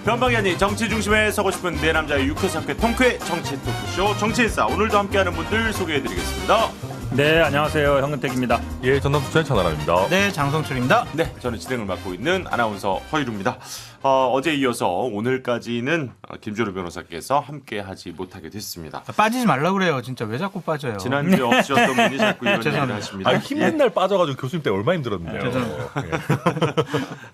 변방이 아닌 정치 중심에 서고 싶은 내 남자의 유쾌상쾌 통쾌 정치 토크쇼 정치인싸. 오늘도 함께하는 분들 소개해드리겠습니다. 네, 안녕하세요. 현근택입니다. 예, 전남수천의 천하람입니다. 네, 장성철입니다. 네, 저는 진행을 맡고 있는 아나운서 허유루입니다. 어제 이어서 오늘까지는 김준호 변호사께서 함께하지 못하게 됐습니다. 빠지지 말라 그래요. 진짜 왜 자꾸 빠져요? 지난주에 없으셨던 분이 자꾸 이런 얘기를 하십니다. 힘든 날 빠져가지고 교수님 때 얼마나 힘들었는데요. 죄송합니다.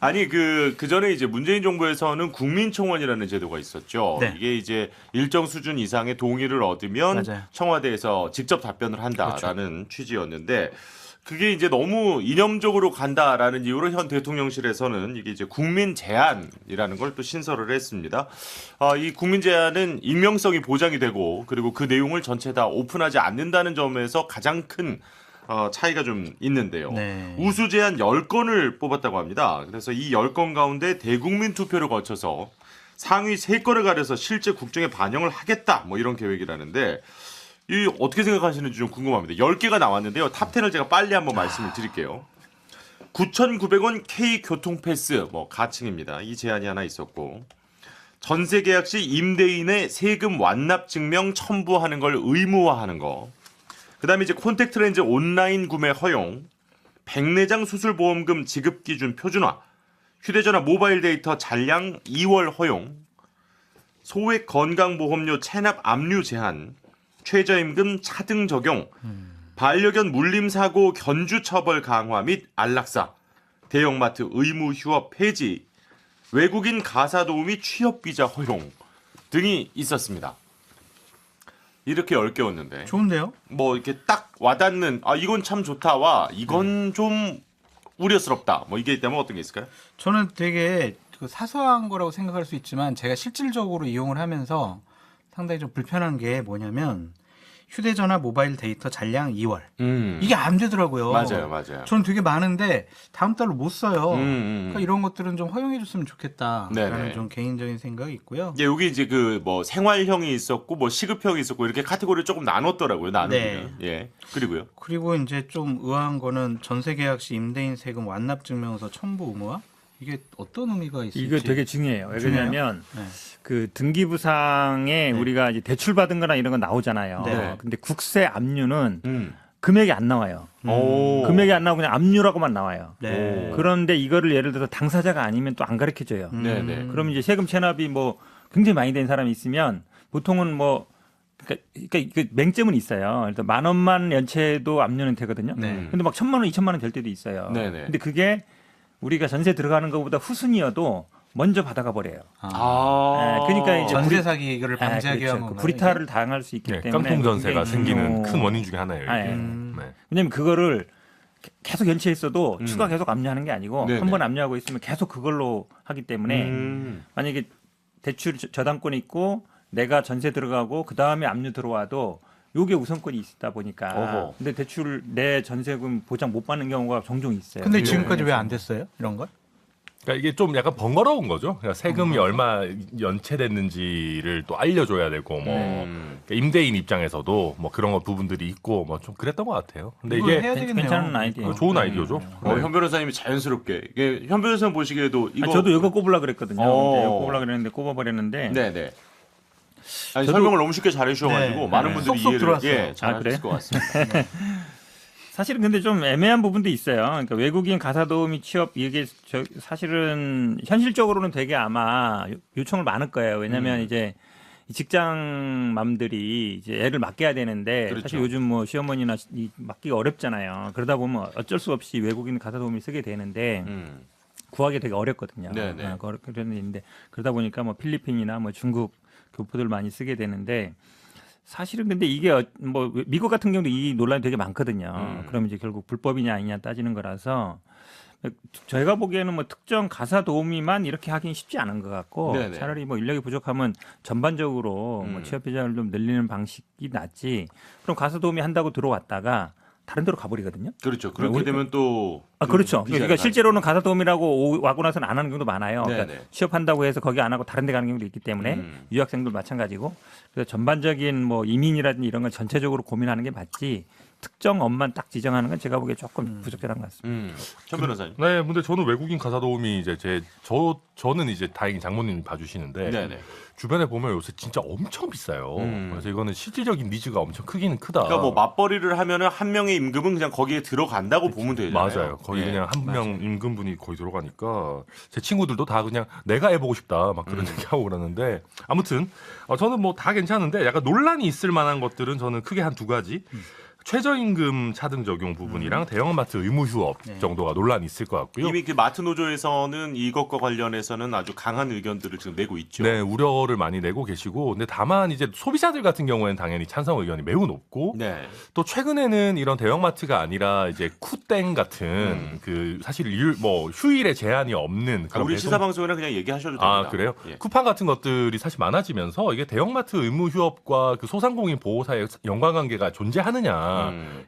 아니 그 전에 이제 문재인 정부에서는 국민청원이라는 제도가 있었죠. 네. 이게 이제 일정 수준 이상의 동의를 얻으면 맞아요. 청와대에서 직접 답변을 한다라는 취지였는데 그게 이제 너무 이념적으로 간다라는 이유로 현 대통령실에서는 이게 이제 국민 제안이라는 걸 또 신설을 했습니다. 이 국민 제안은 익명성이 보장이 되고 그리고 그 내용을 전체 다 오픈하지 않는다는 점에서 가장 큰 차이가 좀 있는데요. 네. 우수 제안 10건을 뽑았다고 합니다. 그래서 이 10건 가운데 대국민 투표를 거쳐서 상위 3건을 가려서 실제 국정에 반영을 하겠다. 뭐 이런 계획이라는데 이 어떻게 생각하시는지 좀 궁금합니다. 10개가 나왔는데요. 탑10을 제가 빨리 한번 말씀을 드릴게요. 9,900원 K 교통패스 뭐 가칭입니다. 이 제안이 하나 있었고 전세 계약 시 임대인의 세금 완납 증명 첨부하는 걸 의무화하는 거. 그다음에 이제 콘택트 렌즈 온라인 구매 허용, 백내장 수술 보험금 지급 기준 표준화, 휴대전화 모바일 데이터 잔량 2월 허용, 소액 건강보험료 체납 압류 제한, 최저임금 차등 적용, 반려견 물림사고 견주 처벌 강화 및 안락사, 대형마트 의무 휴업 폐지, 외국인 가사도우미 취업비자 허용 등이 있었습니다. 이렇게 10개였는데 좋은데요? 뭐 이렇게 딱 와닿는 이건 참 좋다와 이건 좀 우려스럽다 뭐 이게 있다면 어떤 게 있을까요? 저는 되게 그 사소한 거라고 생각할 수 있지만 제가 실질적으로 이용을 하면서 상당히 좀 불편한 게 뭐냐면 휴대전화 모바일 데이터 잔량 2월. 이게 안 되더라고요. 맞아요. 저는 되게 많은데 다음 달로 못 써요. 그러니까 이런 것들은 좀 허용해 줬으면 좋겠다라는 네네. 좀 개인적인 생각이 있고요. 예, 여기 이제 그 뭐 생활형이 있었고 뭐 시급형이 있었고 이렇게 카테고리를 조금 나눴더라고요. 나누면. 네. 예. 그리고요. 그리고 이제 좀 의아한 거는 전세 계약 시 임대인 세금 완납 증명서 첨부 의무화? 이게 어떤 의미가 있을지. 이거 되게 중요해요. 중요해요? 왜냐하면 네. 그 등기부상에 우리가 이제 대출 받은 거나 이런 건 나오잖아요. 네. 근데 국세 압류는 금액이 안 나와요. 오. 금액이 안 나오고 그냥 압류라고만 나와요. 네. 그런데 이거를 예를 들어서 당사자가 아니면 또 안 가르쳐줘요. 네네. 그럼 이제 세금 체납이 뭐 굉장히 많이 된 사람이 있으면 보통은 뭐 그러니까 그 맹점은 있어요. 일단 10,000원만 연체도 압류는 되거든요. 네. 근데 막 1,000만 원, 2,000만 원 될 때도 있어요. 네네. 근데 그게 우리가 전세 들어가는 것보다 후순위여도 먼저 받아가 버려요. 그러니까 이제 전세 사기를 방지하기 위한 그렇죠. 건가요? 구리타를 당할 수 있기 네, 때문에 깡통 전세가 굉장히 생기는 큰 원인 중에 하나예요. 이게. 네. 왜냐면 그거를 계속 연체했어도 추가 계속 압류하는 게 아니고 네네. 한 번 압류하고 있으면 계속 그걸로 하기 때문에 만약에 대출 저당권이 있고 내가 전세 들어가고 그 다음에 압류 들어와도 요게 우선권이 있다 보니까 어허. 근데 대출 내 전세금 보장 못 받는 경우가 종종 있어요. 근데 지금까지 왜 안 됐어요? 이런 건? 그러니까 이게 좀 약간 번거로운 거죠. 그러니까 세금이 얼마 연체됐는지를 또 알려줘야 되고 뭐 그러니까 임대인 입장에서도 뭐 그런 거 부분들이 있고 뭐 좀 그랬던 것 같아요. 근데 이거 이게 해야 되겠네요. 괜찮은 아이디어. 좋은 아이디어죠. 현 변호사님이 자연스럽게 이게 현 변호사님 보시기에도 이거 저도 이거 꼽으려고 그랬거든요. 어. 이거 꼽으려고 그랬는데 꼽아버렸는데 네네. 아니, 설명을 너무 쉽게 잘해주셔가지고 네. 많은 네. 분들이 쏙쏙 이해를 들어왔어요. 잘하실 그래요? 것 같습니다. 사실은 근데 좀 애매한 부분도 있어요. 그러니까 외국인 가사도우미 취업 이게 사실은 현실적으로는 되게 아마 요청을 많을 거예요. 왜냐하면 이제 직장맘들이 이제 애를 맡겨야 되는데 그렇죠. 사실 요즘 뭐 시어머니나 맡기가 어렵잖아요. 그러다 보면 어쩔 수 없이 외국인 가사도우미 쓰게 되는데 구하기 되게 어렵거든요. 네네. 그런 일인데 그러다 보니까 뭐 필리핀이나 뭐 중국 교포들 많이 쓰게 되는데. 사실은 근데 이게 뭐 미국 같은 경우도 이 논란이 되게 많거든요. 그럼 이제 결국 불법이냐 아니냐 따지는 거라서 저희가 보기에는 뭐 특정 가사 도우미만 이렇게 하긴 쉽지 않은 것 같고 네네. 차라리 뭐 인력이 부족하면 전반적으로 뭐 취업 비자를 좀 늘리는 방식이 낫지. 그럼 가사 도우미 한다고 들어왔다가 다른 데로 가버리거든요. 그렇죠. 그렇게 우리- 되면 또 그렇죠. 비자를 그러니까 실제로는 가사 도우미라고 와고 나서는 안 하는 경우도 많아요. 그러니까 네네. 취업한다고 해서 거기 안 하고 다른 데 가는 경우도 있기 때문에 유학생도 마찬가지고 그래서 전반적인 뭐 이민이라든지 이런 걸 전체적으로 고민하는 게 맞지 특정 업만 딱 지정하는 건 제가 보기에 조금 부적절한 것 같습니다. 천 변호사님. 네, 근데 저는 외국인 가사 도우미 이제 저는 이제 다행히 장모님이 봐주시는데 네네. 주변에 보면 요새 진짜 엄청 비싸요. 그래서 이거는 실질적인 니즈가 엄청 크기는 크다. 그러니까 뭐 맞벌이를 하면은 한 명의 임금은 그냥 거기에 들어간다고 보면 되잖아요. 맞아요. 거의 예. 그냥 한 명 임금분이 거의 들어가니까 제 친구들도 다 그냥 내가 해보고 싶다 막 그런 얘기하고 그러는데 아무튼 저는 뭐 다 괜찮은데 약간 논란이 있을 만한 것들은 저는 크게 한 두 가지. 최저임금 차등 적용 부분이랑 대형마트 의무 휴업 정도가 논란이 있을 것 같고요. 이미 그 마트 노조에서는 이것과 관련해서는 아주 강한 의견들을 지금 내고 있죠. 네, 우려를 많이 내고 계시고, 근데 다만 이제 소비자들 같은 경우에는 당연히 찬성 의견이 매우 높고, 네. 또 최근에는 이런 대형마트가 아니라 이제 쿠땡 같은 그 사실 뭐 휴일에 제한이 없는 그런 우리 배송- 시사 방송이나 그냥 얘기하셔도 됩니다. 아 그래요? 예. 쿠팡 같은 것들이 사실 많아지면서 이게 대형마트 의무 휴업과 그 소상공인 보호 사이에 연관관계가 존재하느냐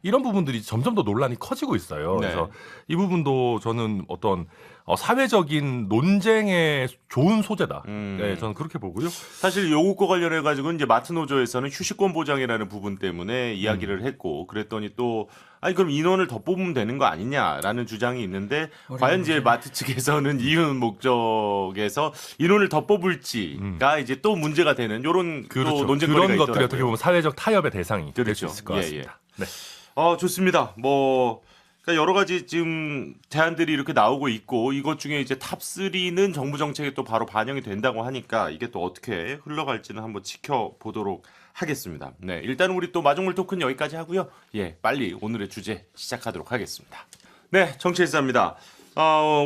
이런 부분들이 점점 더 논란이 커지고 있어요. 네. 그래서 이 부분도 저는 어떤 사회적인 논쟁의 좋은 소재다. 네, 저는 그렇게 보고요. 사실 요것과 관련해 가지고 이제 마트 노조에서는 휴식권 보장이라는 부분 때문에 이야기를 했고 그랬더니 또 아니 그럼 인원을 더 뽑으면 되는 거 아니냐라는 주장이 있는데 과연 이제 마트 측에서는 이윤 목적에서 인원을 더 뽑을지가 이제 또 문제가 되는 요런 또 그렇죠. 논쟁거리가 그런 것들이 있더라고요. 어떻게 보면 사회적 타협의 대상이 될 그렇죠. 수 있을 것 예, 같습니다. 네. 좋습니다. 뭐 그러니까 여러 가지 지금 제안들이 이렇게 나오고 있고 이것 중에 이제 탑3는 정부 정책에 또 바로 반영이 된다고 하니까 이게 또 어떻게 흘러갈지는 한번 지켜보도록 하겠습니다. 네, 일단 우리 또 마중물 토크는 여기까지 하고요. 예, 빨리 오늘의 주제 시작하도록 하겠습니다. 네, 정치일사입니다.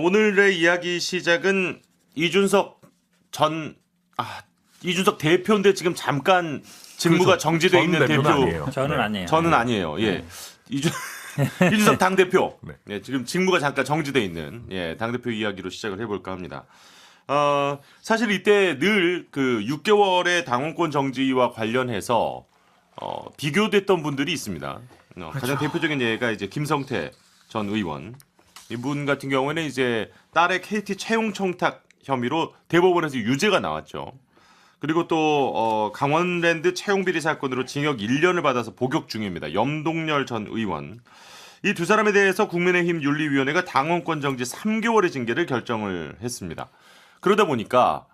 오늘의 이야기 시작은 이준석 대표인데 지금 잠깐 직무가 그렇죠. 정지돼 전 있는 대표는 대표. 아니에요. 저는 아니에요. 저는 아니에요. 예. 이준석 당대표. 네. 예, 지금 직무가 잠깐 정지돼 있는 당대표 이야기로 시작을 해볼까 합니다. 사실 이때 늘 그 6개월의 당원권 정지와 관련해서 비교됐던 분들이 있습니다. 가장 대표적인 예가 이제 김성태 전 의원. 이분 같은 경우에는 이제 딸의 KT 채용 청탁 혐의로 대법원에서 유죄가 나왔죠. 그리고 또 강원랜드 채용비리 사건으로 징역 1년을 받아서 복역 중입니다. 염동열 전 의원. 이 두 사람에 대해서 국민의힘 윤리위원회가 당원권 정지 3개월의 징계를 결정을 했습니다. 그러다 보니까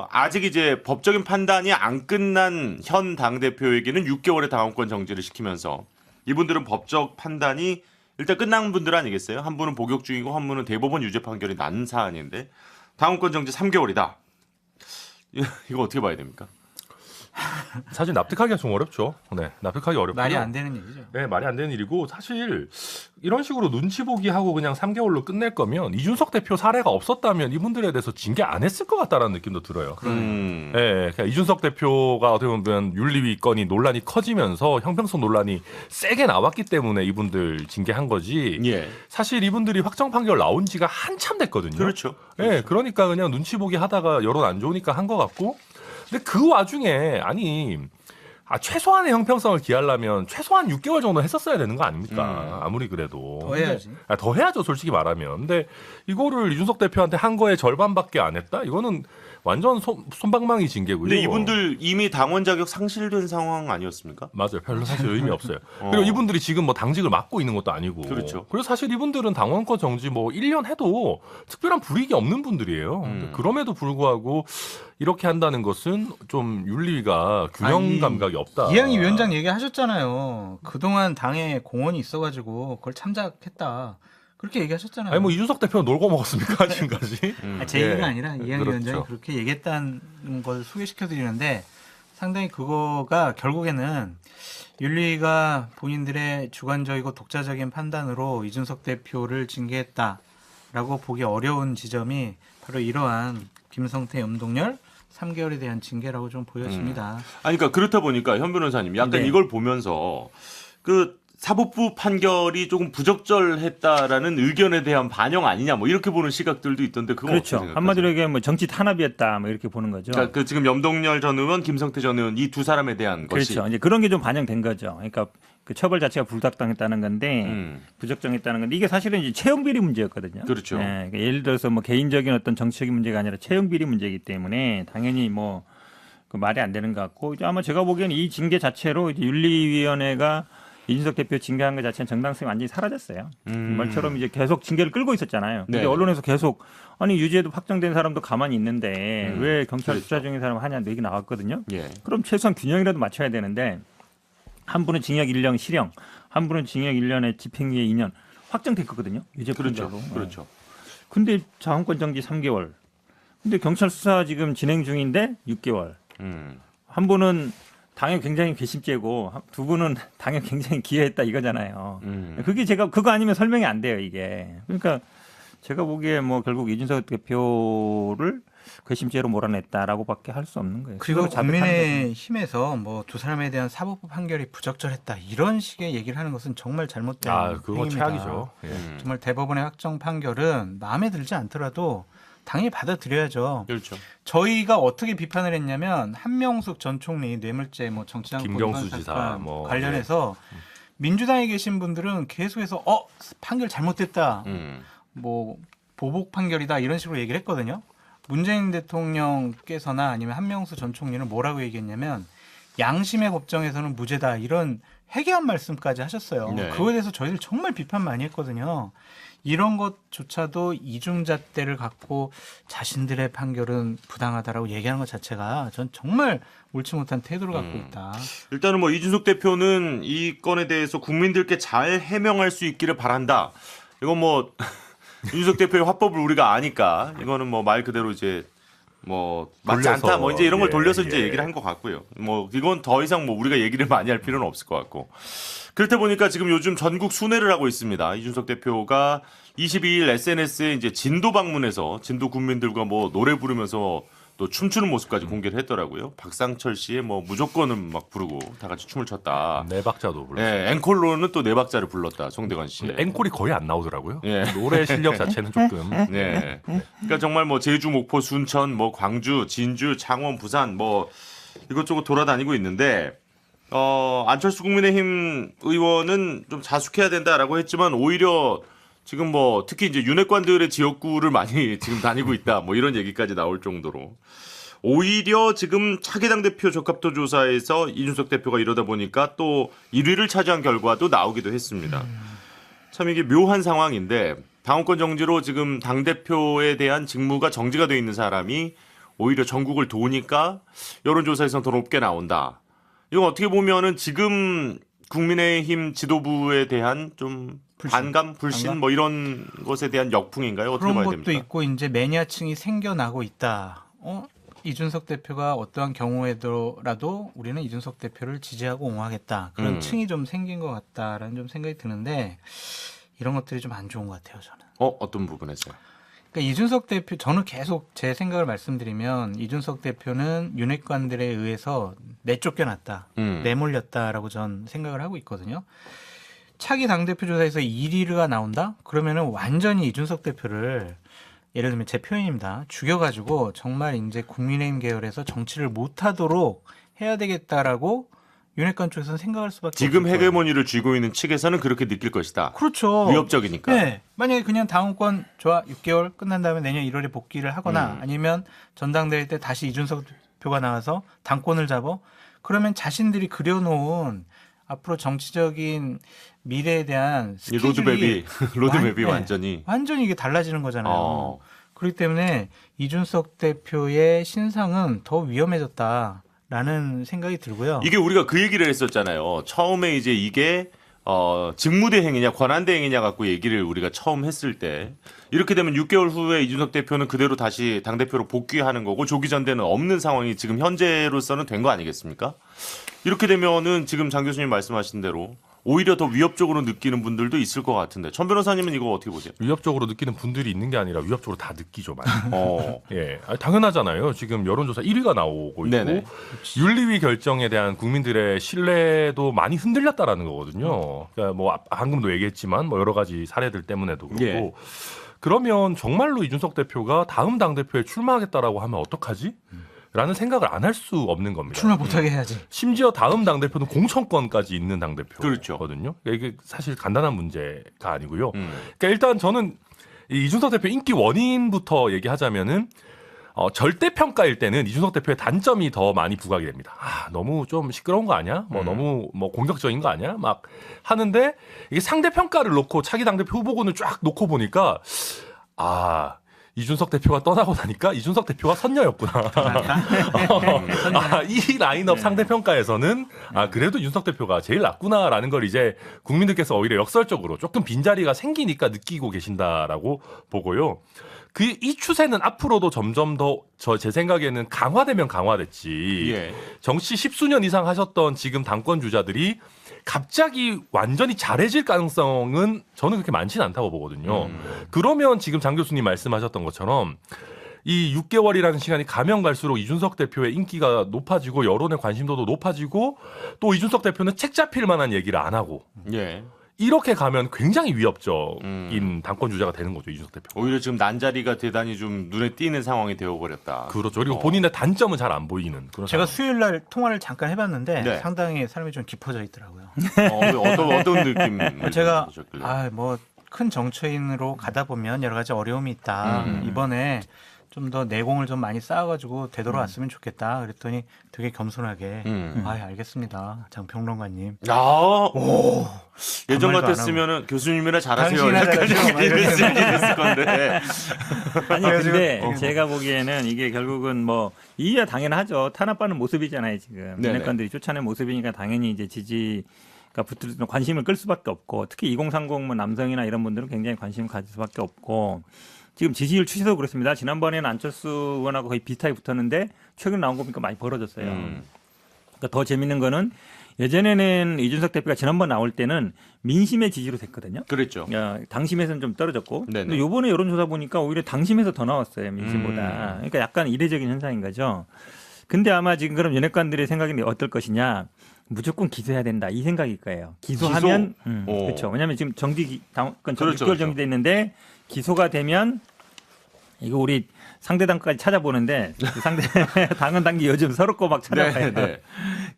아직 이제 법적인 판단이 안 끝난 현 당대표에게는 6개월의 당원권 정지를 시키면서 이분들은 법적 판단이 일단 끝난 분들 아니겠어요? 한 분은 복역 중이고 한 분은 대법원 유죄 판결이 난 사안인데 당원권 정지 3개월이다. 이거 어떻게 봐야 됩니까? 사실 납득하기가 좀 어렵죠. 네, 납득하기 어렵고 말이 안 되는 얘기죠. 네, 말이 안 되는 일이고 사실 이런 식으로 눈치 보기 하고 그냥 3개월로 끝낼 거면 이준석 대표 사례가 없었다면 이분들에 대해서 징계 안 했을 것 같다라는 느낌도 들어요. 네, 그러니까 이준석 대표가 어떻게 보면 윤리위 건이 논란이 커지면서 형평성 논란이 세게 나왔기 때문에 이분들 징계한 거지. 예. 사실 이분들이 확정 판결 나온 지가 한참 됐거든요. 그렇죠. 네, 그러니까 그냥 눈치 보기 하다가 여론 안 좋으니까 한 것 같고. 근데 그 와중에 최소한의 형평성을 기하려면 최소한 6개월 정도 했었어야 되는 거 아닙니까? 아무리 그래도. 더 해야지. 더 해야죠, 솔직히 말하면. 근데 이거를 이준석 대표한테 한 거에 절반밖에 안 했다? 이거는 완전 솜방망이 징계고요. 근데 이분들 이미 당원 자격 상실된 상황 아니었습니까? 맞아요. 별로 사실 의미 없어요. 그리고 이분들이 지금 뭐 당직을 맡고 있는 것도 아니고. 그렇죠. 그래서 사실 이분들은 당원권 정지 뭐 1년 해도 특별한 불이익이 없는 분들이에요. 근데 그럼에도 불구하고 이렇게 한다는 것은 좀 윤리위가 균형 아니, 감각이 없다. 이양희 위원장 얘기하셨잖아요. 그동안 당에 공헌이 있어가지고 그걸 참작했다. 그렇게 얘기하셨잖아요. 아니 뭐 이준석 대표는 놀고 먹었습니까 지금까지? 제 예. 얘기가 아니라 이양희 그렇죠. 위원장이 그렇게 얘기했다는 걸 소개시켜 드리는데 상당히 그거가 결국에는 윤리위가 본인들의 주관적이고 독자적인 판단으로 이준석 대표를 징계했다라고 보기 어려운 지점이 바로 이러한 김성태, 염동열 3개월에 대한 징계라고 좀 보여집니다. 아니, 그러니까 그렇다 보니까 현 변호사님 약간 네. 이걸 보면서 그 사법부 판결이 조금 부적절했다라는 의견에 대한 반영 아니냐 뭐 이렇게 보는 시각들도 있던데 그건 그렇죠. 어떻게 생각하세요? 한마디로 얘기하면 뭐 정치 탄압이었다 뭐 이렇게 보는 거죠. 그러니까 그 지금 염동열 전 의원, 김성태 전 의원 이 두 사람에 대한 것이 그렇죠. 이제 그런 게 좀 반영된 거죠. 그러니까 그 처벌 자체가 불닭당했다는 건데 부적정했다는 건데 이게 사실은 이제 채용 비리 문제였거든요. 그렇죠. 네, 그러니까 예를 들어서 뭐 개인적인 어떤 정치적인 문제가 아니라 채용 비리 문제이기 때문에 당연히 뭐 그 말이 안 되는 것 같고 이제 아마 제가 보기에는 이 징계 자체로 이제 윤리위원회가 이준석 대표 징계한 것 자체는 정당성이 완전히 사라졌어요. 말처럼 이제 계속 징계를 끌고 있었잖아요. 근데 네. 언론에서 계속 아니 유죄도 확정된 사람도 가만히 있는데 왜 경찰 수사 중인 사람 하냐는 얘기 나왔거든요. 예. 그럼 최소한 균형이라도 맞춰야 되는데 한 분은 징역 1년 실형, 한 분은 징역 1년에 집행유예 2년 확정됐거든요. 유죄 그렇죠. 판결로. 그렇죠. 근데 자원권 정지 3개월. 근데 경찰 수사 지금 진행 중인데 6개월. 한 분은 당연 굉장히 괘씸죄고 두 분은 당연 굉장히 기여했다 이거잖아요. 그게 제가 그거 아니면 설명이 안 돼요 이게. 그러니까 제가 보기에 뭐 결국 이준석 대표를 괘씸죄로 몰아냈다라고밖에 할 수 없는 거예요. 그리고 그걸 자백하는 거죠. 국민의힘에서 뭐 두 사람에 대한 사법부 판결이 부적절했다 이런 식의 얘기를 하는 것은 정말 잘못된 그건 행위입니다. 최악이죠. 예. 정말 대법원의 확정 판결은 마음에 들지 않더라도 당연히 받아들여야죠. 그렇죠. 저희가 어떻게 비판을 했냐면 한명숙 전 총리 뇌물죄 뭐 정치장 김경수 고위반 지사 사건 뭐, 관련해서 민주당에 계신 분들은 계속해서 판결 잘못됐다. 뭐 보복 판결이다 이런 식으로 얘기를 했거든요. 문재인 대통령께서나 아니면 한명수 전 총리는 뭐라고 얘기했냐면 양심의 법정에서는 무죄다 이런 해괴한 말씀까지 하셨어요. 네. 그거에 대해서 저희들 정말 비판 많이 했거든요. 이런 것조차도 이중잣대를 갖고 자신들의 판결은 부당하다라고 얘기하는 것 자체가 전 정말 옳지 못한 태도를 갖고 있다. 일단은 뭐 이준석 대표는 이 건에 대해서 국민들께 잘 해명할 수 있기를 바란다. 이건 뭐 이준석 대표의 화법을 우리가 아니까 이거는 뭐 말 그대로 이제 뭐 맞지 돌려서, 않다 뭐 이제 이런 걸 예, 돌려서 이제 예. 얘기를 한 것 같고요. 뭐 이건 더 이상 뭐 우리가 얘기를 많이 할 필요는 없을 것 같고. 그렇다 보니까 지금 요즘 전국 순회를 하고 있습니다. 이준석 대표가 22일 SNS에 이제 진도 방문해서 진도 국민들과 뭐 노래 부르면서 또 춤추는 모습까지 공개를 했더라고요. 박상철 씨의 뭐 무조건은 막 부르고 다 같이 춤을 췄다. 네 박자도 불렀어요. 예, 앵콜로는 또 네 박자를 불렀다. 송대관 씨. 근데 앵콜이 거의 안 나오더라고요. 예. 노래 실력 자체는 조금. 네. 그러니까 정말 뭐 제주, 목포, 순천, 뭐 광주, 진주, 창원, 부산 뭐 이것저것 돌아다니고 있는데 안철수 국민의힘 의원은 좀 자숙해야 된다라고 했지만 오히려 지금 뭐 특히 이제 윤핵관들의 지역구를 많이 지금 다니고 있다. 뭐 이런 얘기까지 나올 정도로 오히려 지금 차기 당대표 적합도 조사에서 이준석 대표가 이러다 보니까 또 1위를 차지한 결과도 나오기도 했습니다. 참 이게 묘한 상황인데 당원권 정지로 지금 당대표에 대한 직무가 정지가 돼 있는 사람이 오히려 전국을 도니까 여론조사에서는 더 높게 나온다. 이건 어떻게 보면은 지금 국민의힘 지도부에 대한 좀 반감, 불신 뭐 이런 것에 대한 역풍인가요? 어떻게 그런 봐야 것도 됩니까? 있고 이제 매니아층이 생겨나고 있다. 이준석 대표가 어떠한 경우에도라도 우리는 이준석 대표를 지지하고 옹호하겠다. 그런 층이 좀 생긴 것 같다라는 좀 생각이 드는데 이런 것들이 좀 안 좋은 것 같아요, 저는. 어떤 부분에서요? 그러니까 이준석 대표 저는 계속 제 생각을 말씀드리면 이준석 대표는 윤핵관들에 의해서 내쫓겨났다, 내몰렸다라고 전 생각을 하고 있거든요. 차기 당대표 조사에서 1위가 나온다? 그러면은 완전히 이준석 대표를 예를 들면 제 표현입니다. 죽여가지고 정말 이제 국민의힘 계열에서 정치를 못하도록 해야 되겠다라고 윤핵관 쪽에서는 생각할 수밖에 지금 없을 거예요. 헤게모니를 쥐고 있는 측에서는 그렇게 느낄 것이다. 그렇죠. 위협적이니까. 네. 만약에 그냥 당원권 좋아 6개월 끝난 다음에 내년 1월에 복귀를 하거나 아니면 전당대회 때 다시 이준석 대표가 나와서 당권을 잡아 그러면 자신들이 그려놓은 앞으로 정치적인 미래에 대한 이 스케줄이 로드맵이 완- 완전히. 완전히 이게 달라지는 거잖아요. 어. 그렇기 때문에 이준석 대표의 신상은 더 위험해졌다라는 생각이 들고요. 이게 우리가 그 얘기를 했었잖아요. 처음에 이제 이게 직무대행이냐 권한대행이냐 갖고 얘기를 우리가 처음 했을 때 이렇게 되면 6개월 후에 이준석 대표는 그대로 다시 당대표로 복귀하는 거고 조기 전대는 없는 상황이 지금 현재로서는 된 거 아니겠습니까? 이렇게 되면은 지금 장 교수님 말씀하신 대로 오히려 더 위협적으로 느끼는 분들도 있을 것 같은데 천 변호사님은 이거 어떻게 보세요? 위협적으로 느끼는 분들이 있는 게 아니라 위협적으로 다 느끼죠, 많이. 어. 예, 당연하잖아요. 지금 여론조사 1위가 나오고 있고 네네. 윤리위 결정에 대한 국민들의 신뢰도 많이 흔들렸다라는 거거든요. 그러니까 뭐 방금도 얘기했지만 뭐 여러 가지 사례들 때문에도 그렇고 예. 그러면 정말로 이준석 대표가 다음 당 대표에 출마하겠다라고 하면 어떡하지? 라는 생각을 안 할 수 없는 겁니다. 출마 못하게 해야지. 심지어 다음 당 대표는 공천권까지 있는 당 그렇죠. 대표거든요. 이게 사실 간단한 문제가 아니고요. 그러니까 일단 저는 이 이준석 대표 인기 원인부터 얘기하자면은 절대 평가일 때는 이준석 대표의 단점이 더 많이 부각이 됩니다. 너무 좀 시끄러운 거 아니야? 너무 공격적인 거 아니야? 막 하는데 이게 상대 평가를 놓고 차기 당대표 후보군을 쫙 놓고 보니까 이준석 대표가 떠나고 나니까 이준석 대표가 선녀였구나. 이 라인업 상대 평가에서는 그래도 이준석 대표가 제일 낫구나라는 걸 이제 국민들께서 오히려 역설적으로 조금 빈자리가 생기니까 느끼고 계신다라고 보고요. 이 추세는 앞으로도 점점 더 제 생각에는 강화되면 강화됐지. 예. 정치 10수년 이상 하셨던 지금 당권 주자들이 갑자기 완전히 잘해질 가능성은 저는 그렇게 많지는 않다고 보거든요. 그러면 지금 장 교수님 말씀하셨던 것처럼 이 6개월이라는 시간이 가면 갈수록 이준석 대표의 인기가 높아지고 여론의 관심도도 높아지고 또 이준석 대표는 책 잡힐 만한 얘기를 안 하고 예. 이렇게 가면 굉장히 위협적인 당권 주자가 되는 거죠, 이준석 대표. 오히려 지금 난자리가 대단히 좀 눈에 띄는 상황이 되어버렸다. 그렇죠. 그리고 본인의 단점은 잘 안 보이는 그런 제가 상황. 수요일 날 통화를 잠깐 해봤는데 네. 상당히 사람이 좀 깊어져 있더라고요. 어떤 느낌? 제가 뭐 큰 정치인으로 가다 보면 여러 가지 어려움이 있다. 이번에 좀 더 내공을 좀 많이 쌓아가지고 되돌아왔으면 좋겠다. 그랬더니 되게 겸손하게 알겠습니다. 장 평론가님. 예전 아무 말도 안 같았으면은 교수님이나 잘하세요. 당신이나 약간 잘하세요. 이랬을 건데. 아니 근데 제가 보기에는 이게 결국은 뭐 이해야 당연하죠. 탄압받는 모습이잖아요 지금. 네네. 민핵관들이 쫓아낸 모습이니까 당연히 이제 지지가 붙을 관심을 끌 수밖에 없고 특히 2030 뭐 남성이나 이런 분들은 굉장히 관심을 가질 수밖에 없고 지금 지지율 추세도 그렇습니다. 지난번에는 안철수 의원하고 거의 비슷하게 붙었는데 최근 나온 거 보니까 많이 벌어졌어요. 그러니까 더 재밌는 거는 예전에는 이준석 대표가 지난번 나올 때는 민심의 지지로 됐거든요. 그랬죠. 당심에서는 좀 떨어졌고. 네네. 근데 이번에 여론조사 보니까 오히려 당심에서 더 나왔어요. 민심보다. 그러니까 약간 이례적인 현상인 거죠. 근데 아마 지금 그럼 연예관들의 생각이 어떨 것이냐. 무조건 기소해야 된다. 이 생각일 거예요. 기소하면 그렇죠. 왜냐하면 지금 당권 그렇죠, 6개월 그렇죠. 정지돼 있는데 기소가 되면 이거 우리 상대 당까지 찾아보는데 그 상대 당은 당기 요즘 서럽고 막 찾아봐요. 네.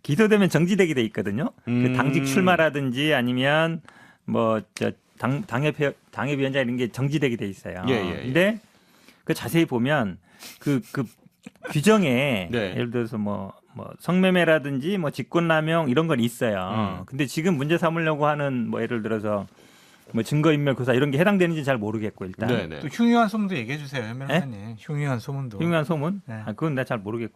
기소되면 정지되게 돼 있거든요. 그 당직 출마라든지 아니면 뭐 당협위원장 이런 게 정지되게 돼 있어요. 예. 근데 그 자세히 보면 그 규정에 네. 예를 들어서 뭐 성매매라든지 뭐 직권남용 이런 건 있어요. 근데 지금 문제 삼으려고 하는 뭐 예를 들어서 뭐 증거인멸 교사 이런 게 해당되는지 잘 모르겠고 일단. 네네. 또 흉흉한 소문도 얘기해 주세요, 현 변호사님. 흉흉한 소문도. 흉흉한 소문? 네. 그건 내가 잘 모르겠고.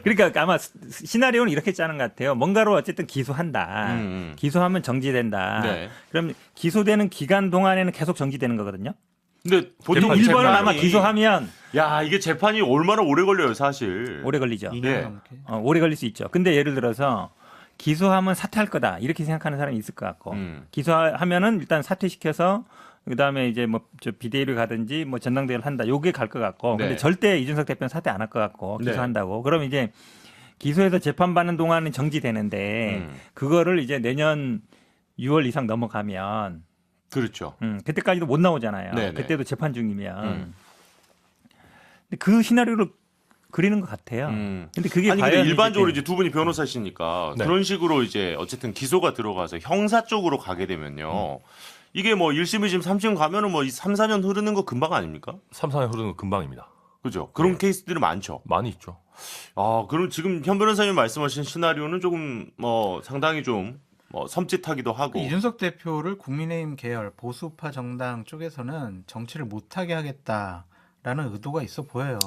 그러니까 아마 시나리오는 이렇게 짜는 것 같아요. 뭔가로 어쨌든 기소한다. 기소하면 정지된다. 네. 그럼 기소되는 기간 동안에는 계속 정지되는 거거든요. 근데 보통 근데 1번은 재판이- 아마 기소하면 이게 재판이 얼마나 오래 걸려요, 사실. 오래 걸리죠. 2년 네. 넘게. 오래 걸릴 수 있죠. 근데 예를 들어서 기소하면 사퇴할 거다. 이렇게 생각하는 사람이 있을 것 같고. 기소하면은 일단 사퇴시켜서 그다음에 이제 뭐 저 비대위를 가든지 뭐 전당대회를 한다. 요게 갈 것 같고. 근데 네. 절대 이준석 대표는 사퇴 안 할 것 같고 네. 기소한다고. 그럼 이제 기소해서 재판받는 동안은 정지되는데 그거를 이제 내년 6월 이상 넘어가면 그렇죠. 그때까지도 못 나오잖아요. 네네. 그때도 재판 중이면. 근데 그 시나리오를 그리는 것 같아요. 근데 그게 아니 근데 과연 일반적으로 이제 두 분이 변호사시니까 네. 그런 식으로 이제 어쨌든 기소가 들어가서 형사 쪽으로 가게 되면요. 이게 뭐 1심, 2심, 3심 가면은 뭐 3, 4년 흐르는 거 금방 아닙니까? 3, 4년 흐르는 거 금방입니다. 그죠? 그런 네. 케이스들이 많죠. 많이 있죠. 그럼 지금 현 변호사님 말씀하신 시나리오는 조금 상당히 좀 섬찟하기도 하고. 이준석 대표를 국민의힘 계열 보수파 정당 쪽에서는 정치를 못하게 하겠다라는 의도가 있어 보여요.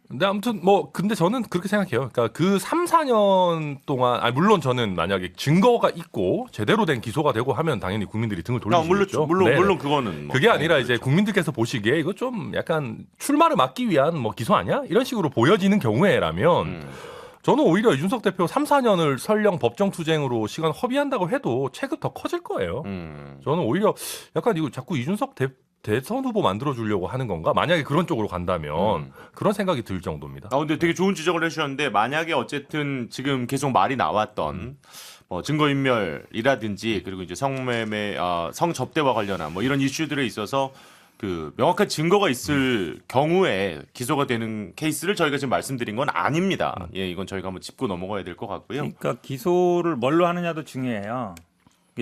근데 아무튼 근데 저는 그렇게 생각해요. 그러니까 그 3, 4년 동안 물론 저는 만약에 증거가 있고 제대로 된 기소가 되고 하면 당연히 국민들이 등을 돌리시겠죠. 물론 그거는 뭐. 그게 아니라 이제 그렇죠. 국민들께서 보시기에 이거 좀 약간 출마를 막기 위한 기소 아니야? 이런 식으로 보여지는 경우에라면 저는 오히려 이준석 대표 3, 4년을 설령 법정 투쟁으로 시간 허비한다고 해도 체급 더 커질 거예요. 저는 오히려 약간 이거 자꾸 이준석 대선 후보 만들어주려고 하는 건가? 만약에 그런 쪽으로 간다면 그런 생각이 들 정도입니다. 근데 되게 좋은 지적을 해주셨는데 만약에 어쨌든 지금 계속 말이 나왔던 증거인멸이라든지 그리고 이제 성매매, 성접대와 관련한 이런 이슈들에 있어서 그 명확한 증거가 있을 경우에 기소가 되는 케이스를 저희가 지금 말씀드린 건 아닙니다. 이건 저희가 한번 짚고 넘어가야 될 것 같고요. 그러니까 기소를 뭘로 하느냐도 중요해요.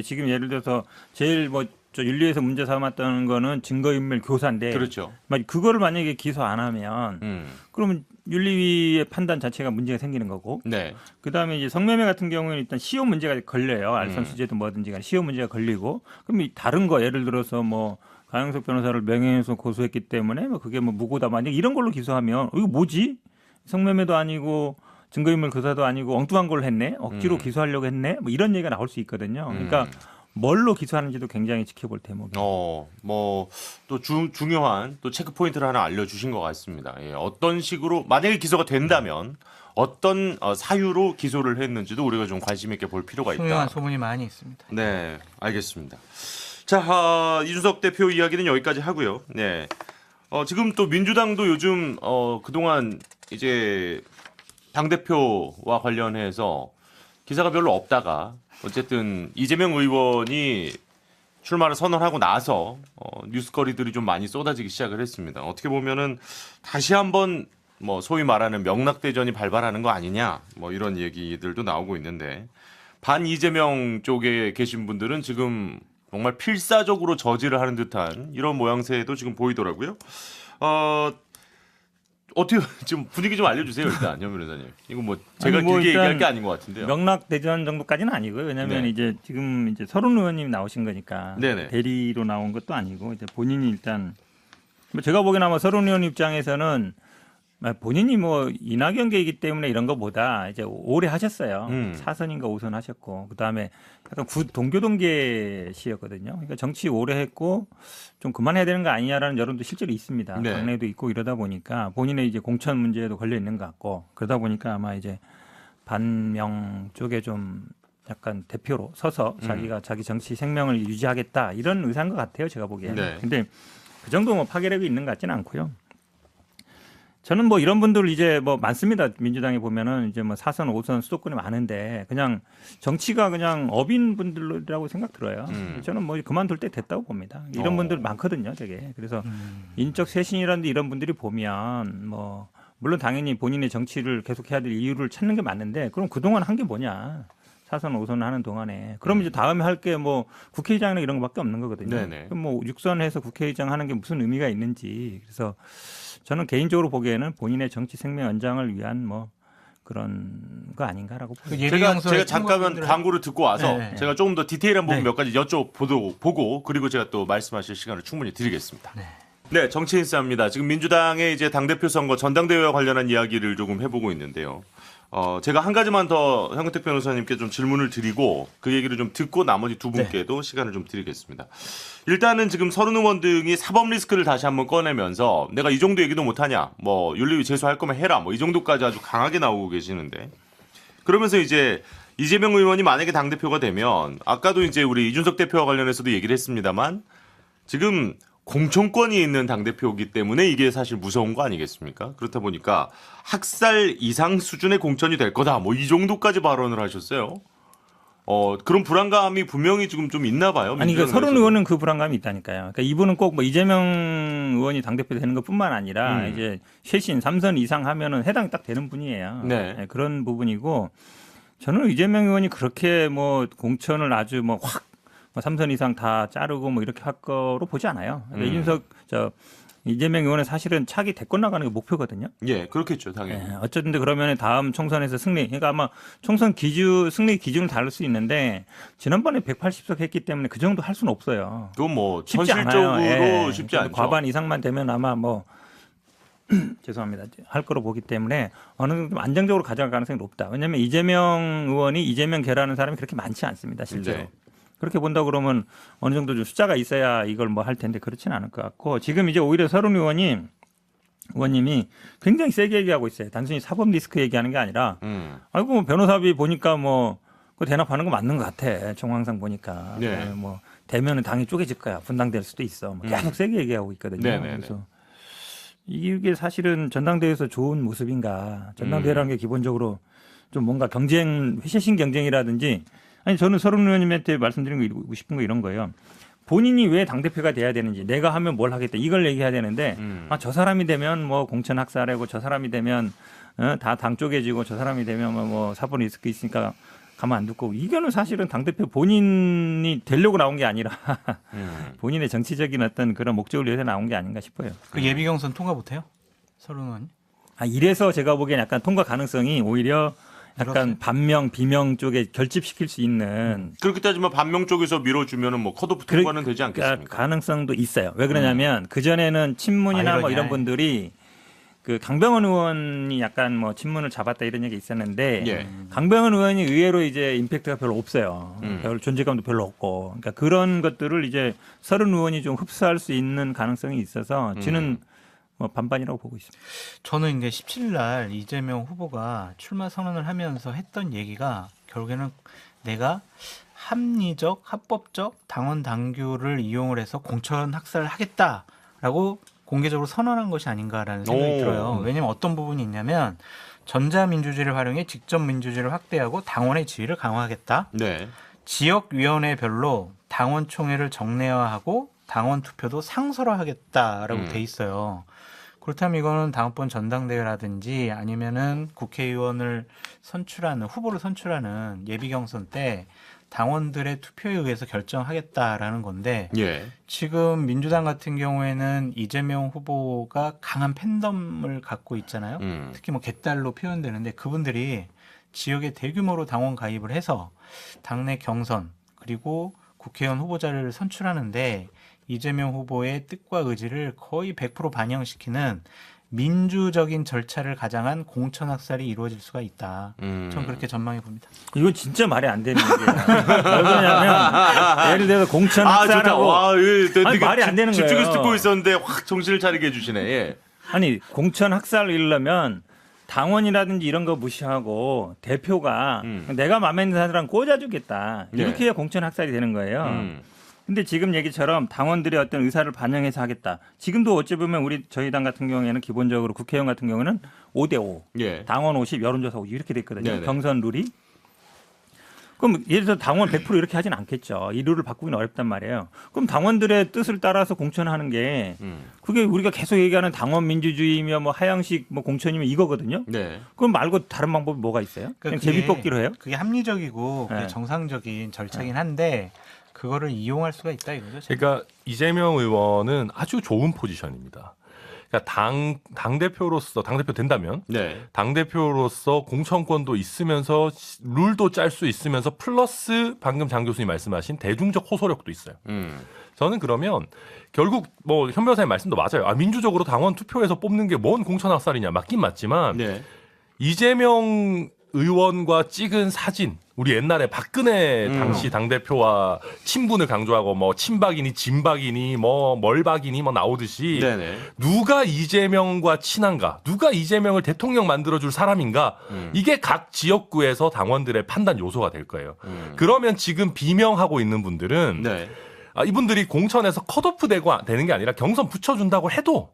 지금 예를 들어서 제일 저 윤리에서 문제 삼았다는 거는 증거인멸 교사인데 그렇죠. 그거를 만약에 기소 안 하면 그러면 윤리위의 판단 자체가 문제가 생기는 거고 네. 그다음에 이제 성매매 같은 경우에는 일단 시효 문제가 걸려요. 알선 수재든 뭐든지 간에 시효 문제가 걸리고 그럼 이 다른 거 예를 들어서 뭐 강영석 변호사를 명예훼손 고소했기 때문에 뭐 그게 뭐 무고다 만약 이런 걸로 기소하면 이거 뭐지? 성매매도 아니고 증거인멸 교사도 아니고 엉뚱한 걸 했네. 억지로 기소하려고 했네. 뭐 이런 얘기가 나올 수 있거든요. 그러니까 뭘로 기소하는지도 굉장히 지켜볼 대목이에요. 뭐 또 중요한 또 체크 포인트를 하나 알려주신 것 같습니다. 예, 어떤 식으로 만약에 기소가 된다면 어떤 사유로 기소를 했는지도 우리가 좀 관심 있게 볼 필요가 있다. 중요한 소문이 많이 있습니다. 네, 알겠습니다. 자, 이준석 대표 이야기는 여기까지 하고요. 네, 지금 또 민주당도 요즘 그동안 이제 당 대표와 관련해서 기사가 별로 없다가 어쨌든 이재명 의원이 출마를 선언하고 나서 뉴스거리들이 좀 많이 쏟아지기 시작을 했습니다. 어떻게 보면은 다시 한번 뭐 소위 말하는 명락대전이 발발하는 거 아니냐 뭐 이런 얘기들도 나오고 있는데 반 이재명 쪽에 계신 분들은 지금 정말 필사적으로 저지를 하는 듯한 이런 모양새도 지금 보이더라고요. 어떻게 지금 분위기 좀 알려주세요 일단 현 변호사님. 이거 뭐 제가 아니, 뭐 길게 얘기할 일단 게 아닌 것 같은데요. 명락 대전 정도까지는 아니고요. 왜냐하면 네. 이제 지금 이제 서른 의원님이 나오신 거니까 네네. 대리로 나온 것도 아니고 이제 본인이 일단 뭐 제가 보기에는 아마 서른 의원 입장에서는 본인이 뭐 이낙연계이기 때문에 이런 것보다 이제 오래 하셨어요. 4선인가 5선 하셨고 그다음에 약간 동교동계시였거든요. 그러니까 정치 오래 했고 좀 그만해야 되는 거 아니냐라는 여론도 실제로 있습니다. 네. 당내도 있고 이러다 보니까 본인의 이제 공천 문제에도 걸려 있는 것 같고 그러다 보니까 아마 이제 반명 쪽에 좀 약간 대표로 서서 자기가 자기 정치 생명을 유지하겠다 이런 의사인 것 같아요. 제가 보기에는. 네. 근데 그 정도 뭐 파괴력이 있는 것 같지는 않고요. 저는 뭐 이런 분들 이제 뭐 많습니다. 민주당에 보면은 이제 뭐 4선, 5선 수도권이 많은데 그냥 정치가 그냥 업인 분들이라고 생각 들어요. 저는 뭐 그만둘 때 됐다고 봅니다. 이런 분들 많거든요, 되게. 그래서 인적 쇄신이라든지 이런 분들이 보면 뭐 물론 당연히 본인의 정치를 계속해야 될 이유를 찾는 게 맞는데 그럼 그동안 한 게 뭐냐. 4선, 5선 하는 동안에. 그럼 이제 다음에 할 게 뭐 국회의장이나 이런 거밖에 없는 거거든요. 네네. 그럼 뭐 6선 해서 국회의장 하는 게 무슨 의미가 있는지. 그래서 저는 개인적으로 보기에는 본인의 정치 생명 연장을 위한 뭐 그런 거 아닌가라고 봅니다. 제가 잠깐만 광고를 듣고 와서 네. 제가 조금 더 디테일한 부분 네. 몇 가지 여쭤보고 그리고 제가 또 말씀하실 시간을 충분히 드리겠습니다. 네, 정치인 싸움입니다. 지금 민주당의 이제 당대표 선거 전당대회와 관련한 이야기를 조금 해보고 있는데요. 제가 한 가지만 더 현근택 변호사님께 좀 질문을 드리고 그 얘기를 좀 듣고 나머지 두 분께도 시간을 좀 드리겠습니다. 일단은 지금 서른 의원 등이 사법 리스크를 다시 한번 꺼내면서 내가 이 정도 얘기도 못하냐, 뭐 윤리위 제소할 거면 해라, 뭐 이 정도까지 아주 강하게 나오고 계시는데 그러면서 이제 이재명 의원이 만약에 당대표가 되면 아까도 이제 우리 이준석 대표와 관련해서도 얘기를 했습니다만 지금 공천권이 있는 당대표이기 때문에 이게 사실 무서운 거 아니겠습니까? 그렇다 보니까 학살 이상 수준의 공천이 될 거다. 뭐 이 정도까지 발언을 하셨어요. 그런 불안감이 분명히 지금 좀 있나 봐요. 아니, 그 민주당 서른 내에서도. 의원은 그 불안감이 있다니까요. 그러니까 이분은 꼭 뭐 이재명 의원이 당대표 되는 것뿐만 아니라 이제 쇄신 3선 이상 하면은 해당이 딱 되는 분이에요. 네. 네, 그런 부분이고 저는 이재명 의원이 그렇게 뭐 공천을 아주 뭐 확 3선 이상 다 자르고 뭐 이렇게 할 거로 보지 않아요. 그러니까 이재명 의원은 사실은 차기 대권 나가는 게 목표거든요. 예, 그렇겠죠, 당연히. 네, 어쨌든 그러면 다음 총선에서 승리, 그러니까 아마 총선 승리 기준을 다를 수 있는데 지난번에 180석 했기 때문에 그 정도 할 수는 없어요. 그건 뭐 쉽지 현실적으로 않아요. 예. 쉽지 않죠. 과반 이상만 되면 아마 뭐 죄송합니다. 할 거로 보기 때문에 어느 정도 좀 안정적으로 가져갈 가능성이 높다. 왜냐하면 이재명 의원이 이재명 계라는 사람이 그렇게 많지 않습니다. 실제로. 네. 그렇게 본다 그러면 어느 정도 좀 숫자가 있어야 이걸 뭐 할 텐데 그렇지는 않을 것 같고 지금 이제 오히려 서른 의원님이 굉장히 세게 얘기하고 있어요. 단순히 사법 리스크 얘기하는 게 아니라 아이고 뭐 변호사비 보니까 뭐 그 대납하는 거 맞는 것 같아. 정황상 보니까 네. 뭐 되면은 당이 쪼개질 거야. 분당될 수도 있어. 뭐 계속 세게 얘기하고 있거든요. 네네네. 그래서 이게 사실은 전당대회에서 좋은 모습인가? 전당대회라는 게 기본적으로 좀 뭔가 회쇄신 경쟁이라든지 아니 저는 서른 의원님한테 말씀드리고 싶은 거 이런 거예요. 본인이 왜 당대표가 돼야 되는지 내가 하면 뭘 하겠다 이걸 얘기해야 되는데 저 사람이 되면 뭐 공천 학살하고 저 사람이 되면 다 당 쪼개지고 저 사람이 되면 뭐 사법 리스크 있으니까 가만 안 두고 이거는 사실은 당대표 본인이 되려고 나온 게 아니라 본인의 정치적인 어떤 그런 목적을 위해서 나온 게 아닌가 싶어요. 그 예비 경선 통과 못해요? 서른 의원이? 이래서 제가 보기엔 약간 통과 가능성이 오히려 약간 늘었어요? 반명, 비명 쪽에 결집시킬 수 있는 그렇게 따지면 반명 쪽에서 밀어주면은 뭐 컷오프 통과는 되지 않겠습니까? 가능성도 있어요. 왜 그러냐면 그전에는 친문이나 뭐 이러냐. 이런 분들이 그 강병원 의원이 약간 뭐 친문을 잡았다 이런 얘기 있었는데 예. 강병원 의원이 의외로 이제 임팩트가 별로 없어요. 음. 별 존재감도 별로 없고. 그러니까 그런 것들을 이제 서른 의원이 좀 흡수할 수 있는 가능성이 있어서 저는 뭐 반반이라고 보고 있습니다. 저는 이제 17일 날 이재명 후보가 출마 선언을 하면서 했던 얘기가 결국에는 내가 합리적, 합법적 당원 당규를 이용을 해서 공천 학살을 하겠다라고 공개적으로 선언한 것이 아닌가라는 생각이 오. 들어요. 왜냐하면 어떤 부분이 있냐면 전자민주주의를 활용해 직접민주주의를 확대하고 당원의 지위를 강화하겠다. 네. 지역위원회별로 당원총회를 정례화하고 당원 투표도 상설화하겠다라고 음. 돼 있어요. 그렇다면 이거는 다음번 전당대회라든지 아니면은 국회의원을 선출하는 후보를 선출하는 예비 경선 때 당원들의 투표에 의해서 결정하겠다라는 건데 예. 지금 민주당 같은 경우에는 이재명 후보가 강한 팬덤을 갖고 있잖아요. 특히 뭐 개딸로 표현되는데 그분들이 지역에 대규모로 당원 가입을 해서 당내 경선 그리고 국회의원 후보자를 선출하는데 이재명 후보의 뜻과 의지를 거의 100% 반영시키는 민주적인 절차를 가장한 공천 학살이 이루어질 수가 있다. 저는 그렇게 전망해 봅니다. 이건 진짜 말이 안 되는 얘기예요. 왜 그러냐면 예를 들어서 공천 아, 좋다. 학살하고 와, 아니, 말이 안 되는 거예요. 집중해서 듣고 있었는데 확 정신을 차리게 해주시네. 예. 아니 공천 학살을 이루려면 당원이라든지 이런 거 무시하고 대표가 내가 마음에 드는 사람 꽂아주겠다. 이렇게 해야 공천 학살이 되는 거예요. 근데 지금 얘기처럼 당원들의 어떤 의사를 반영해서 하겠다. 지금도 어찌 보면 저희 당 같은 경우에는 기본적으로 국회의원 같은 경우는 5대5. 예. 당원 50, 여론조사 50 이렇게 돼 있거든요. 네네. 경선 룰이. 그럼 예를 들어 당원 100% 이렇게 하진 않겠죠. 이 룰을 바꾸기는 어렵단 말이에요. 그럼 당원들의 뜻을 따라서 공천하는 게 그게 우리가 계속 얘기하는 당원 민주주의며 뭐 하향식 뭐 공천이면 이거거든요. 네. 그럼 말고 다른 방법이 뭐가 있어요? 그냥 그게- 제비뽑기로 해요? 그게 합리적이고 그게 네. 정상적인 절차긴 한데 그거를 이용할 수가 있다 이거죠. 그러니까 이재명 의원은 아주 좋은 포지션입니다. 그러니까 당 대표로서 당 대표 된다면 네. 당 대표로서 공천권도 있으면서 룰도 짤 수 있으면서 플러스 방금 장 교수님 말씀하신 대중적 호소력도 있어요. 저는 그러면 결국 뭐 현 변호사님 말씀도 맞아요. 민주적으로 당원 투표에서 뽑는 게 뭔 공천 학살이냐 맞긴 맞지만 네. 이재명 의원과 찍은 사진 우리 옛날에 박근혜 당시 당대표와 친분을 강조하고 뭐 친박이니 진박이니 뭐 멀박이니 뭐 나오듯이 네네. 누가 이재명과 친한가 누가 이재명을 대통령 만들어줄 사람인가 이게 각 지역구에서 당원들의 판단 요소가 될 거예요. 그러면 지금 비명하고 있는 분들은 네. 이분들이 공천에서 컷오프 되는 게 아니라 경선 붙여준다고 해도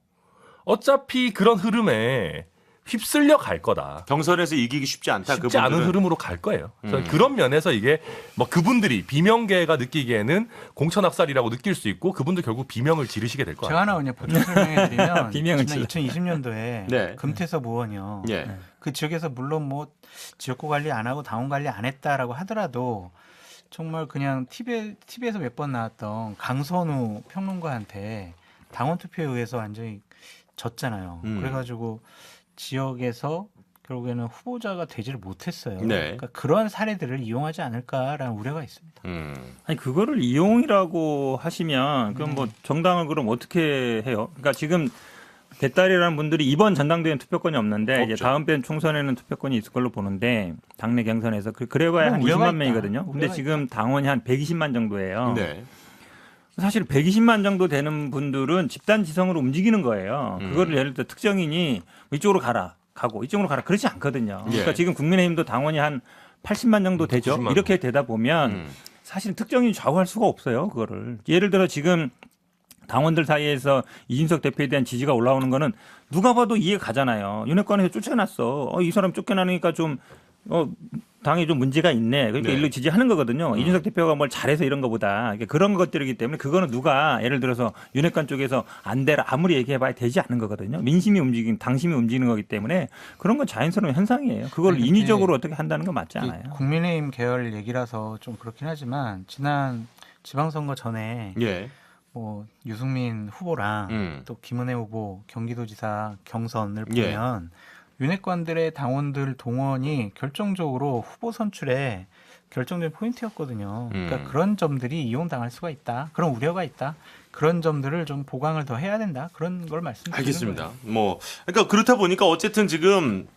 어차피 그런 흐름에 휩쓸려 갈 거다. 경선에서 이기기 쉽지 않다. 쉽지 않은 흐름으로 갈 거예요. 저는 그런 면에서 이게 뭐 그분들이 비명계가 느끼기에는 공천 학살이라고 느낄 수 있고 그분들 결국 비명을 지르시게 될 거예요. 제가 하나 그냥 보충 설명해드리면 비명을 지난 2020년도에 네. 금태섭 의원이요. 예. 그 지역에서 물론 뭐 지역구 관리 안 하고 당원 관리 안 했다라고 하더라도 정말 그냥 TV에서 몇 번 나왔던 강선우 평론가한테 당원 투표에 의해서 완전히 졌잖아요. 그래가지고 지역에서 결국에는 후보자가 되지를 못했어요. 네. 그러니까 그런 사례들을 이용하지 않을까라는 우려가 있습니다. 아니 그거를 이용이라고 하시면 그럼 뭐 정당을 그럼 어떻게 해요? 그러니까 지금 개딸이라는 분들이 이번 전당대회는 투표권이 없는데 이제 없죠. 다음번 총선에는 투표권이 있을 걸로 보는데 당내 경선에서 그래봐야 한 우려가 20만 있다. 명이거든요. 근데 우려가 지금 당원이 한 120만 정도예요. 네. 사실 120만 정도 되는 분들은 집단 지성으로 움직이는 거예요. 그거를 예를 들어 특정인이 이쪽으로 가고 이쪽으로 가라 그렇지 않거든요. 그러니까 예. 지금 국민의힘도 당원이 한 80만 정도 되죠. 90만 이렇게 되다 보면 사실 특정인이 좌우할 수가 없어요. 그거를 예를 들어 지금 당원들 사이에서 이준석 대표에 대한 지지가 올라오는 거는 누가 봐도 이해 가잖아요. 윤핵관에서 쫓겨났어. 이 사람 쫓겨나니까 좀 당이 좀 문제가 있네. 그러니까 네. 일로 지지하는 거거든요. 이준석 대표가 뭘 잘해서 이런 거보다 그런 것들이기 때문에 그거는 누가 예를 들어서 윤핵관 쪽에서 안 되라 아무리 얘기해봐야 되지 않는 거거든요. 민심이 움직이는 당심이 움직이는 거기 때문에 그런 건 자연스러운 현상이에요. 그걸 아니, 인위적으로 어떻게 한다는 건 맞지 않아요. 국민의힘 계열 얘기라서 좀 그렇긴 하지만 지난 지방선거 전에 예. 뭐 유승민 후보랑 또 김은혜 후보 경기도지사 경선을 예. 보면 윤핵관들의 당원들 동원이 결정적으로 후보 선출에 결정적인 포인트였거든요. 그러니까 그런 점들이 이용당할 수가 있다. 그런 우려가 있다. 그런 점들을 좀 보강을 더 해야 된다. 그런 걸 말씀드리는 알겠습니다. 거예요. 뭐 그러니까 그렇다 보니까 어쨌든 지금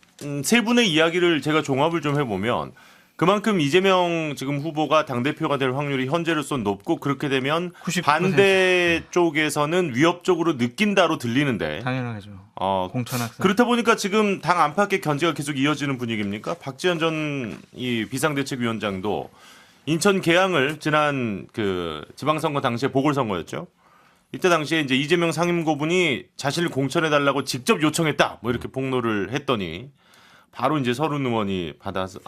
세 분의 이야기를 제가 종합을 좀 해보면 그만큼 이재명 지금 후보가 당대표가 될 확률이 현재로선 높고 그렇게 되면 99%. 반대 쪽에서는 위협적으로 느낀다로 들리는데 당연하죠. 공천학생. 그렇다 보니까 지금 당 안팎의 견제가 계속 이어지는 분위기입니까? 박지원 전 이 비상대책위원장도 인천 계양을 지난 그 지방선거 당시에 보궐선거였죠. 이때 당시에 이제 이재명 상임고문이 자신을 공천해달라고 직접 요청했다. 뭐 이렇게 폭로를 했더니 바로 이제 서른 의원이 받아서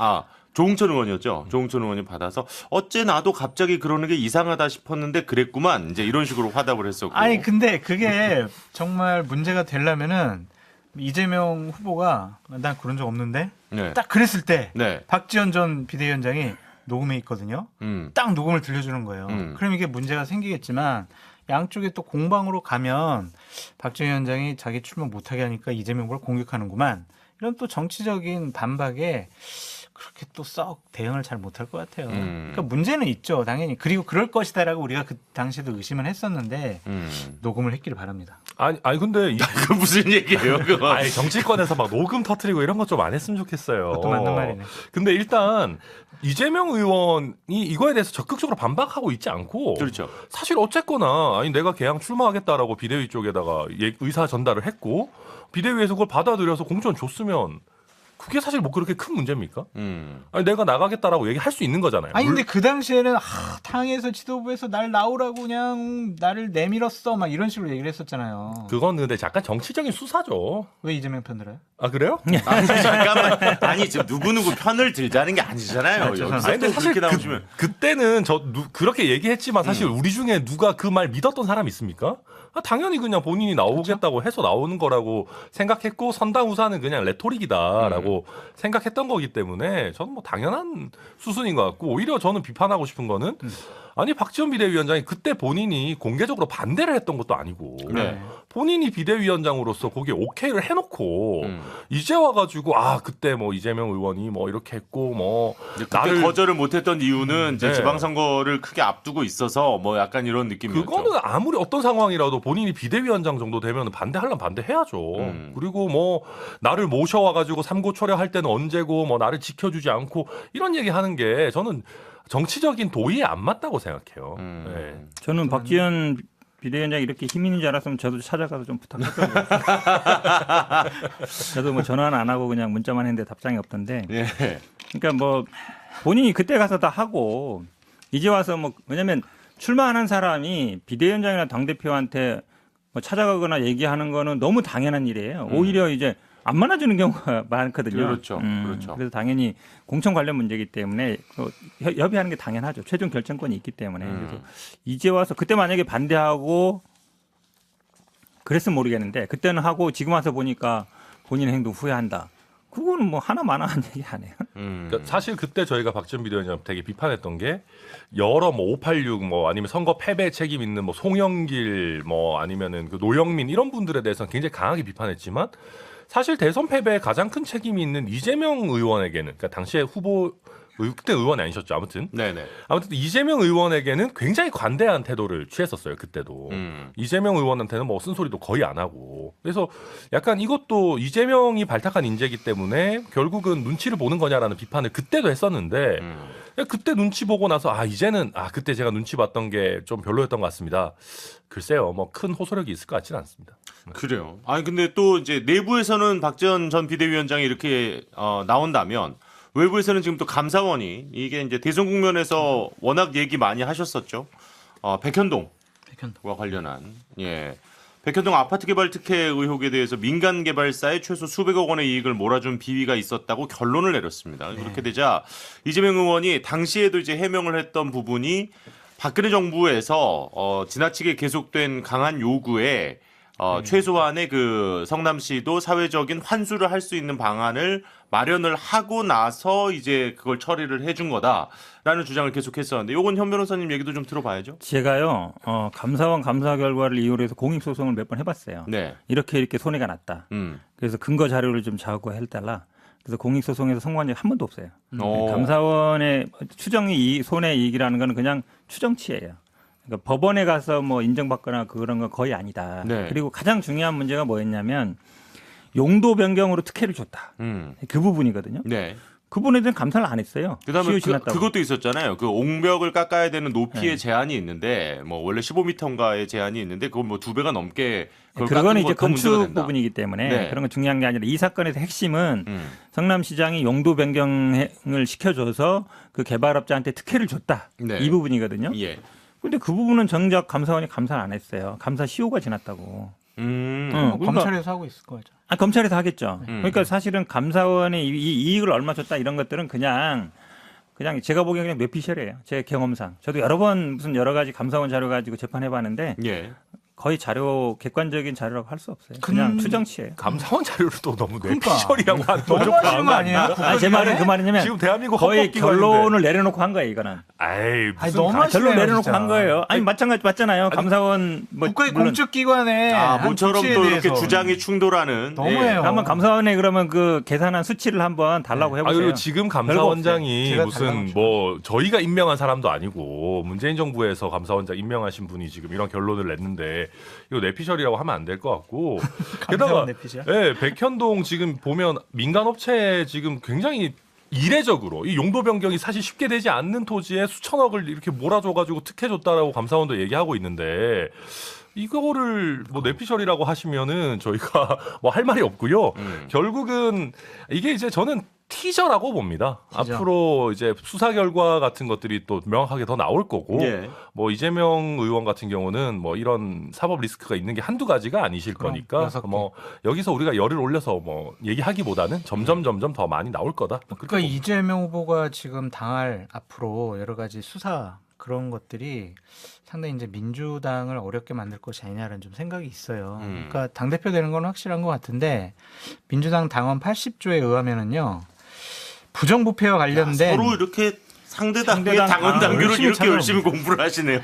조홍천 의원이었죠. 조홍천 의원이 받아서 어째 나도 갑자기 그러는 게 이상하다 싶었는데 그랬구만. 이제 이런 식으로 화답을 했었고. 아니 근데 그게 정말 문제가 되려면은 이재명 후보가 난 그런 적 없는데 네. 딱 그랬을 때 네. 박지원 전 비대위원장이 녹음해 있거든요. 딱 녹음을 들려주는 거예요. 그럼 이게 문제가 생기겠지만 양쪽에 또 공방으로 가면 박지원 위원장이 자기 출마 못하게 하니까 이재명 후보를 공격하는구만. 이런 또 정치적인 반박에 그렇게 또 썩 대응을 잘 못할 것 같아요. 그러니까 문제는 있죠, 당연히. 그리고 그럴 것이다라고 우리가 그 당시에도 의심을 했었는데 녹음을 했기를 바랍니다. 아니 근데 그 무슨 얘기예요, 그거? 아니 정치권에서 막 녹음 터트리고 이런 것 좀 안 했으면 좋겠어요. 그것도 맞는 말이네. 근데 일단 이재명 의원이 이거에 대해서 적극적으로 반박하고 있지 않고 그렇죠. 사실 어쨌거나 아니 내가 개항 출마하겠다라고 비대위 쪽에다가 의사 전달을 했고 비대위에서 그걸 받아들여서 공천 줬으면 그게 사실 뭐 그렇게 큰 문제입니까? 아니 내가 나가겠다라고 얘기할 수 있는 거잖아요. 아니 근데 그 당시에는 당에서 지도부에서 날 나오라고 그냥 나를 내밀었어 막 이런 식으로 얘기를 했었잖아요. 그건 근데 약간 정치적인 수사죠. 왜 이재명 편 들어요? 아 그래요? 아니 잠깐만. 아니 지금 누구누구 편을 들자는 게 아니잖아요. 여기서 아니, 근데 또 사실 그렇게 나오시면 그때는 그렇게 얘기했지만 사실 우리 중에 누가 그 말 믿었던 사람 있습니까? 당연히 그냥 본인이 나오겠다고 해서 나오는 거라고 생각했고 선당우사는 그냥 레토릭이다라고 생각했던 거기 때문에 저는 뭐 당연한 수순인 것 같고 오히려 저는 비판하고 싶은 거는 아니 박지원 비대위원장이 그때 본인이 공개적으로 반대를 했던 것도 아니고 네. 본인이 비대위원장으로서 거기에 오케이를 해놓고 이제 와가지고 그때 뭐 이재명 의원이 뭐 이렇게 했고 뭐 그때 거절을 못했던 이유는 이제 네. 지방선거를 크게 앞두고 있어서 뭐 약간 이런 느낌이었죠. 그거는 아무리 어떤 상황이라도 본인이 비대위원장 정도 되면 반대하려면 반대해야죠. 그리고 뭐 나를 모셔와가지고 삼고초려 할 때는 언제고 뭐 나를 지켜주지 않고 이런 얘기하는 게 저는 정치적인 도의에 안 맞다고 생각해요. 네. 저는 박지원 비대위원장이 이렇게 힘 있는 줄 알았으면 저도 찾아가서 좀 부탁했거든요. 저도 뭐 전화는 안 하고 그냥 문자만 했는데 답장이 없던데. 예. 그러니까 뭐 본인이 그때 가서 다 하고 이제 와서 뭐 왜냐면 출마하는 사람이 비대위원장이나 당대표한테 뭐 찾아가거나 얘기하는 거는 너무 당연한 일이에요. 오히려 이제 안 만나주는 경우가 많거든요. 그렇죠. 그렇죠. 그래서 당연히 공천 관련 문제이기 때문에 협의하는 게 당연하죠. 최종 결정권이 있기 때문에. 그래서 이제 와서 그때 만약에 반대하고 그랬으면 모르겠는데 그때는 하고 지금 와서 보니까 본인의 행동 후회한다. 그거는 뭐 하나마나한 얘기 아니에요. 그러니까 사실 그때 저희가 박지원 비대위원장 되게 비판했던 게 여러 뭐 586 뭐 아니면 선거 패배 책임 있는 뭐 송영길 뭐 아니면은 그 노영민 이런 분들에 대해서는 굉장히 강하게 비판했지만 사실 대선 패배에 가장 큰 책임이 있는 이재명 의원에게는 그러니까 당시에 그때 의원이 아니셨죠. 아무튼 이재명 의원에게는 굉장히 관대한 태도를 취했었어요. 그때도 이재명 의원한테는 뭐 쓴소리도 거의 안 하고 그래서 약간 이것도 이재명이 발탁한 인재이기 때문에 결국은 눈치를 보는 거냐라는 비판을 그때도 했었는데 그때 눈치 보고 나서 이제는 그때 제가 눈치 봤던 게 좀 별로였던 것 같습니다. 글쎄요, 뭐 큰 호소력이 있을 것 같지는 않습니다. 그래요. 아니 근데 또 이제 내부에서는 박지원 전 비대위원장이 이렇게 나온다면 외부에서는 지금 또 감사원이 이게 이제 대선 국면에서 워낙 얘기 많이 하셨었죠. 백현동과 관련한 백현동 아파트 개발 특혜 의혹에 대해서 민간 개발사에 최소 수백억 원의 이익을 몰아준 비위가 있었다고 결론을 내렸습니다. 그렇게 되자 이재명 의원이 당시에도 이제 해명을 했던 부분이 박근혜 정부에서 지나치게 계속된 강한 요구에 최소한의 그 성남시도 사회적인 환수를 할 수 있는 방안을 마련을 하고 나서 이제 그걸 처리를 해준 거다라는 주장을 계속했었는데 요건 현 변호사님 얘기도 좀 들어봐야죠. 제가요 감사원 감사 결과를 이유로 해서 공익소송을 몇 번 해봤어요. 네. 이렇게 손해가 났다. 그래서 근거 자료를 좀 자구해달라. 그래서 공익소송에서 성공한 적이 한 번도 없어요. 감사원의 추정이 손해이익이라는 거는 그냥 추정치예요. 그러니까 법원에 가서 뭐 인정받거나 그런 건 거의 아니다. 네. 그리고 가장 중요한 문제가 뭐였냐면 용도 변경으로 특혜를 줬다. 그 부분이거든요. 네. 그 부분에 대한 감사를 안 했어요. 그다음에 지났다고. 그것도 있었잖아요. 그 옹벽을 깎아야 되는 높이의 제한이 있는데 뭐 원래 15m인가의 제한이 있는데 그건 뭐 2배가 넘게 그거는 이제 더 문제가 건축 된다. 부분이기 때문에 네. 그런 건 중요한 게 아니라 이 사건에서 핵심은 성남시장이 용도 변경을 시켜줘서 그 개발업자한테 특혜를 줬다. 네. 이 부분이거든요. 예. 근데 그 부분은 정작 감사원이 감사를 안 했어요. 감사 시효가 지났다고. 그러니까 검찰에서 하고 있을 거죠. 검찰에서 하겠죠. 그러니까 사실은 감사원이 이 이익을 얼마 줬다 이런 것들은 그냥 제가 보기엔 그냥 뇌피셜이에요. 제 경험상. 저도 여러 번 무슨 여러 가지 감사원 자료 가지고 재판해봤는데 예. 거의 객관적인 자료라고 할 수 없어요. 그냥 추정치예요. 감사원 자료를 또 너무 그러니까. 뇌피셜이라고 하는 건 좀 너무 과한 하시는 거 거 아니에요? 아니야? 제 말은 그 말이냐면 지금 대한민국 거의 헌법기관인데. 결론을 내려놓고 한 거예요. 이거는. 아이 무슨 너무 결론 하시네요, 내려놓고 진짜. 한 거예요. 아니 맞잖아요. 감사원 뭐 국가의 물론 공적기관에 모처럼 또 이렇게 주장이 충돌하는. 너무해요. 한번 감사원에 그러면 그 계산한 수치를 한번 달라고 해보세요. 그리고 지금 별거 감사원장이 제가 무슨 달라고 뭐 저희가 임명한 사람도 아니고 문재인 정부에서 감사원장 임명하신 분이 지금 이런 결론을 냈는데 이거 뇌피셜이라고 하면 안 될 것 같고 게다가 뇌피셜? 예, 백현동 지금 보면 민간업체 지금 굉장히 이례적으로 이 용도 변경이 사실 쉽게 되지 않는 토지에 수천억을 이렇게 몰아줘가지고 특혜줬다라고 감사원도 얘기하고 있는데 이거를 뭐 뇌피셜이라고 하시면은 저희가 뭐 할 말이 없고요. 결국은 이게 이제 저는 티저라고 봅니다. 티저. 앞으로 이제 수사 결과 같은 것들이 또 명확하게 더 나올 거고 예. 뭐 이재명 의원 같은 경우는 뭐 이런 사법 리스크가 있는 게 한두 가지가 아니실 그럼, 거니까 6개. 뭐 여기서 우리가 열을 올려서 뭐 얘기하기보다는 점점 더 많이 나올 거다. 뭐 그렇게 그러니까 이재명 후보가 지금 당할 앞으로 여러 가지 수사 그런 것들이 상당히 이제 민주당을 어렵게 만들 것이 아니냐라는 좀 생각이 있어요. 그러니까 당대표 되는 건 확실한 것 같은데 민주당 당원 80조에 의하면은요. 부정부패와 관련된 서로 이렇게 상대당의 상대당- 당원 당규를 열심히 이렇게 찾아옵니다. 열심히 공부를 하시네요.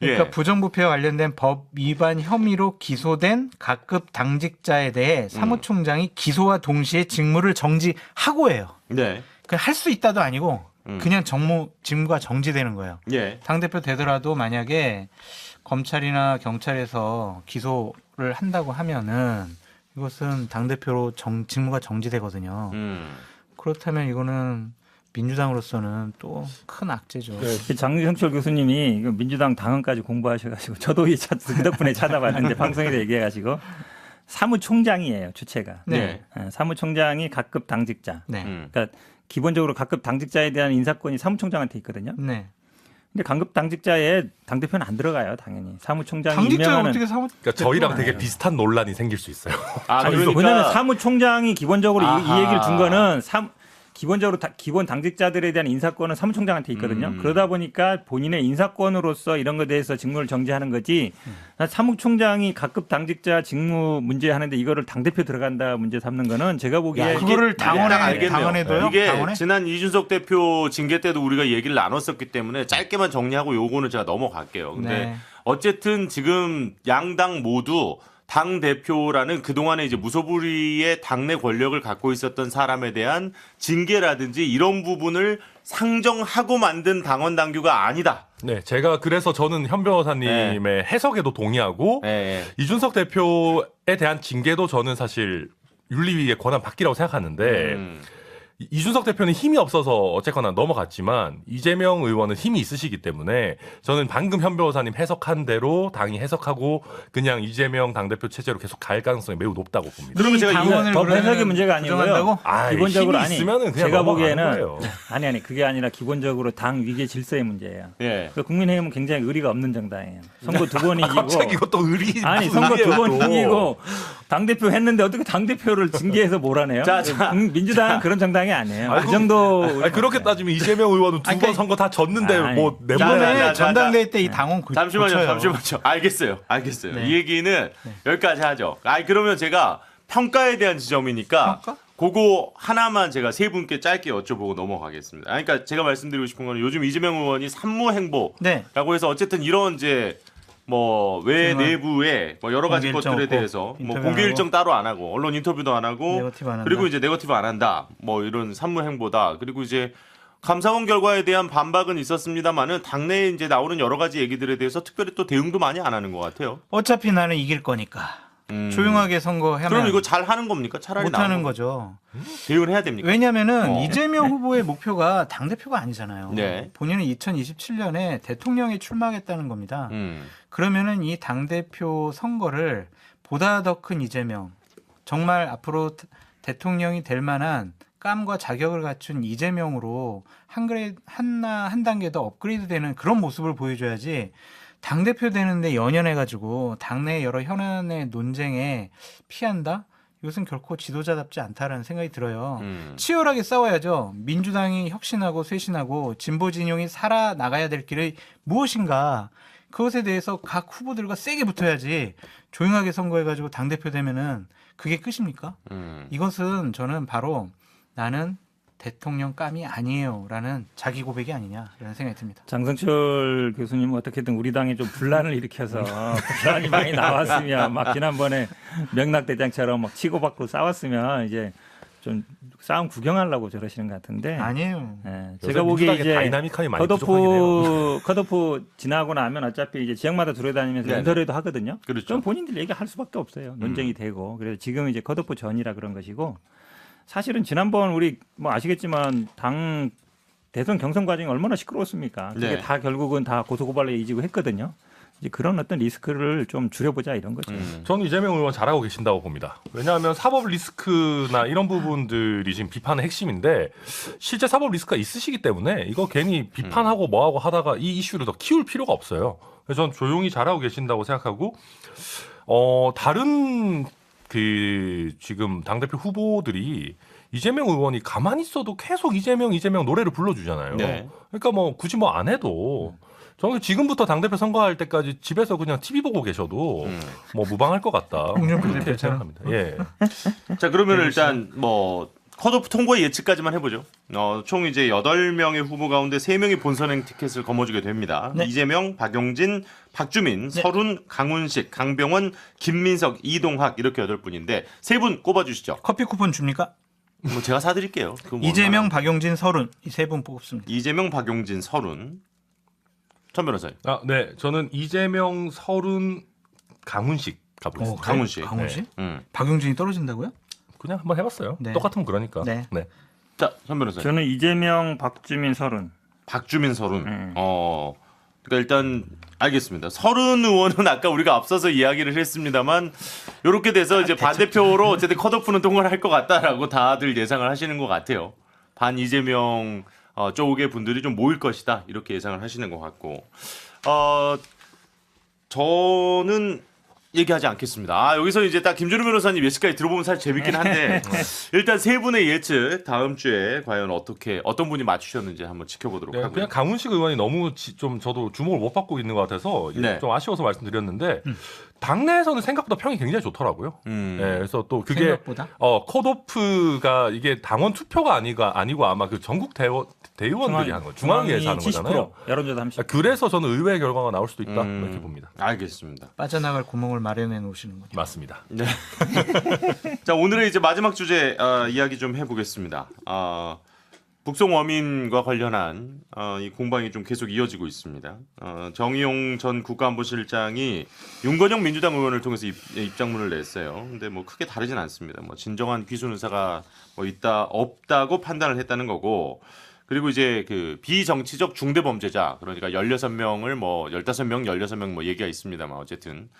그러니까 예. 부정부패와 관련된 법 위반 혐의로 기소된 각급 당직자에 대해 사무총장이 기소와 동시에 직무를 정지하고 해요. 네. 할 수 있다도 아니고 그냥 직무가 정지되는 거예요. 예. 당대표 되더라도 만약에 검찰이나 경찰에서 기소를 한다고 하면은 이것은 당대표로 직무가 정지되거든요. 그렇다면 이거는 민주당으로서는 또 큰 악재죠. 장성철 교수님이 이거 민주당 당헌까지 공부하셔가지고 저도 그 덕분에 찾아봤는데 방송에서 얘기해가지고 사무총장이에요 주체가. 네. 사무총장이 각급 당직자. 네. 그러니까 기본적으로 각급 당직자에 대한 인사권이 사무총장한테 있거든요. 네. 근데 각급 당직자에 당 대표는 안 들어가요 당연히. 사무총장이 당직자 임명하는. 어떻게 사무? 그러니까 저희랑 되게 비슷한 논란이 생길 수 있어요. 아니, 왜냐하면 사무총장이 기본적으로 이 얘기를 준 거는 기본적으로 기본 당직자들에 대한 인사권은 사무총장한테 있거든요. 그러다 보니까 본인의 인사권으로서 이런 것에 대해서 직무를 정지하는 거지. 사무총장이 각급 당직자 직무 문제 하는데 이거를 당대표 들어간다 문제 삼는 거는 제가 보기에 그거를 당원에도요? 이게 당원에? 지난 이준석 대표 징계 때도 우리가 얘기를 나눴었기 때문에 짧게만 정리하고 요거는 제가 넘어갈게요. 근데 네. 어쨌든 지금 양당 모두 당 대표라는 그동안에 이제 무소불위의 당내 권력을 갖고 있었던 사람에 대한 징계라든지 이런 부분을 상정하고 만든 당원 당규가 아니다. 네, 제가 그래서 저는 현 변호사님의 해석에도 동의하고 네. 이준석 대표에 대한 징계도 저는 사실 윤리위의 권한 받기라고 생각하는데 이준석 대표는 힘이 없어서 어쨌거나 넘어갔지만 이재명 의원은 힘이 있으시기 때문에 저는 방금 현 변호사님 해석한 대로 당이 해석하고 그냥 이재명 당대표 체제로 계속 갈 가능성이 매우 높다고 봅니다. 그러면 제가 당원을 법 해석의 그러면 문제가 아니고요. 부정한다고? 기본적으로 힘이 아니. 있으면은 그냥 제가 넘어가는 보기에는 거예요. 아니 그게 아니라 기본적으로 당 위계 질서의 문제예요. 예. 그 국민의힘은 굉장히 의리가 없는 정당이에요. 선거 두 번 이기고 갑자기 이것도 의리 아니 선거 두 번 이기고 당 대표 했는데 어떻게 당 대표를 징계해서 몰아내요? 자, 민주당은 그런 정당이 아니에요. 아이고, 그 정도 아니, 그렇게 따지면 이재명 의원은 두 번 선거 다 졌는데 아니. 뭐 자, 내보내 자, 전당대회 때 이 당원 잠시만요. 고쳐요. 잠시만요. 알겠어요. 네. 이 얘기는 여기까지 하죠. 그러면 제가 평가에 대한 지점이니까 평가? 그거 하나만 제가 세 분께 짧게 여쭤보고 넘어가겠습니다. 그러니까 제가 말씀드리고 싶은 거는 요즘 이재명 의원이 산무행보라고 네. 해서 어쨌든 이런 이제 뭐 외 정말 내부의 뭐 여러 가지 공개 일정 것들에 없고, 대해서 뭐 인터뷰 공개 안 일정 따로 안 하고 언론 인터뷰도 안 하고 네거티브 안 한다. 그리고 이제 네거티브 안 한다. 뭐 이런 산무행보다. 그리고 이제 감사원 결과에 대한 반박은 있었습니다만은 당내에 이제 나오는 여러 가지 얘기들에 대해서 특별히 또 대응도 많이 안 하는 것 같아요. 어차피 나는 이길 거니까 조용하게 선거하면 그럼 이거 잘 하는 겁니까? 차라리 못 하는 나오는 거죠. 대응을 해야 됩니까? 왜냐면은 이재명 후보의 목표가 당 대표가 아니잖아요. 네. 본인은 2027년에 대통령에 출마하겠다는 겁니다. 그러면은 이 당 대표 선거를 보다 더 큰 이재명, 정말 앞으로 대통령이 될 만한 깜과 자격을 갖춘 이재명으로 한 단계 더 업그레이드되는 그런 모습을 보여줘야지. 당 대표 되는데 연연해가지고 당내 여러 현안의 논쟁에 피한다? 이것은 결코 지도자답지 않다라는 생각이 들어요. 치열하게 싸워야죠. 민주당이 혁신하고 쇄신하고 진보 진영이 살아나가야 될 길이 무엇인가? 그것에 대해서 각 후보들과 세게 붙어야지. 조용하게 선거해가지고 당 대표 되면은 그게 끝입니까? 이것은 저는 바로 나는 대통령 감이 아니에요라는 자기 고백이 아니냐라는 생각이 듭니다. 장성철 교수님은 어떻게든 우리 당에 좀 분란을 일으켜서 분란이 많이 나왔으면 막 지난번에 명락대장처럼 막 치고받고 싸웠으면 이제 좀 싸움 구경하려고 저러시는 것 같은데 아니에요. 예, 요새 제가 보기에 민주당의 이제 다이나믹함이 많이 부족하긴 해요. 컷오프 지나고 나면 어차피 이제 지역마다 돌아다니면서 네네. 인터뷰도 하거든요. 그렇죠. 좀 본인들 얘기할 수밖에 없어요. 논쟁이 되고 그래서 지금 이제 컷오프 전이라 그런 것이고 사실은 지난번 우리 뭐 아시겠지만 당 대선 경선 과정이 얼마나 시끄러웠습니까? 그게 네. 다 결국은 다 고소고발로 이지고 했거든요. 이제 그런 어떤 리스크를 좀 줄여보자 이런 거죠. 저는 이재명 의원 잘하고 계신다고 봅니다. 왜냐하면 사법 리스크나 이런 부분들이 지금 비판의 핵심인데 실제 사법 리스크가 있으시기 때문에 이거 괜히 비판하고 뭐하고 하다가 이 이슈를 더 키울 필요가 없어요. 그래서 저는 조용히 잘하고 계신다고 생각하고 다른 그 지금 당대표 후보들이 이재명 의원이 가만히 있어도 계속 이재명 노래를 불러주잖아요. 네. 그러니까 뭐 굳이 뭐 안 해도 저는 지금부터 당대표 선거할 때까지 집에서 그냥 TV 보고 계셔도 뭐 무방할 것 같다. 홍준표 그렇게 대표처럼. 생각합니다. 예. 자, 그러면 일단 뭐 컷오프 통과의 예측까지만 해보죠. 총 이제 8명의 후보 가운데 3명이 본선행 티켓을 거머쥐게 됩니다. 네. 이재명, 박용진, 박주민, 서른, 강훈식, 강병원, 김민석, 이동학 이렇게 8분인데 3분 꼽아주시죠. 커피 쿠폰 줍니까? 뭐 제가 사드릴게요. 그거 뭐 이재명, 얼마나. 박용진, 서른 이 세 분 뽑습니다. 이재명, 박용진, 서른. 천 변호사님. 네. 저는 이재명, 서른, 강훈식 가보겠습니다. 강훈식. 강훈식? 음. 박용진이 떨어진다고요? 그냥 한번 해봤어요. 네. 똑같으면 그러니까. 네. 자, 천 변호사님. 저는 이재명, 박주민, 서른. 박주민, 서른. 그러니까 일단 알겠습니다. 서른 의원은 아까 우리가 앞서서 이야기를 했습니다만 이렇게 돼서 이제 반대표로 어쨌든 컷오프는 통과를 할 것 같다라고 다들 예상을 하시는 것 같아요. 반 이재명 쪽의 분들이 좀 모일 것이다 이렇게 예상을 하시는 것 같고 저는 얘기하지 않겠습니다. 여기서 이제 딱 김준우 변호사님 예측까지 들어보면 사실 재밌긴 한데 일단 세 분의 예측 다음 주에 과연 어떤 분이 맞추셨는지 한번 지켜보도록 네, 하고요. 그냥 강훈식 의원이 너무 좀 저도 주목을 못 받고 있는 것 같아서 네. 좀 아쉬워서 말씀드렸는데 당내에서는 생각보다 평이 굉장히 좋더라고요. 네, 그래서 또 그게 생각보다? 컷오프가 이게 당원 투표가 아니고 아마 그 전국 대의원들이 한 거, 중앙위에서 하는 거잖아요. 여론조사 30%. 그래서 저는 의외의 결과가 나올 수도 있다 이렇게 봅니다. 알겠습니다. 빠져나갈 구멍을 마련해 놓으시는군요. 맞습니다. 네. 자, 오늘의 이제 마지막 주제 이야기 좀 해보겠습니다. 북송 어민과 관련한 이 공방이 좀 계속 이어지고 있습니다. 정의용 전 국가안보실장이 윤건영 민주당 의원을 통해서 입장문을 냈어요. 근데 뭐 크게 다르진 않습니다. 뭐 진정한 귀순 의사가 뭐 있다 없다고 판단을 했다는 거고, 그리고 이제 그 비정치적 중대범죄자, 그러니까 16명을 뭐 15명, 16명 뭐 얘기가 있습니다만 어쨌든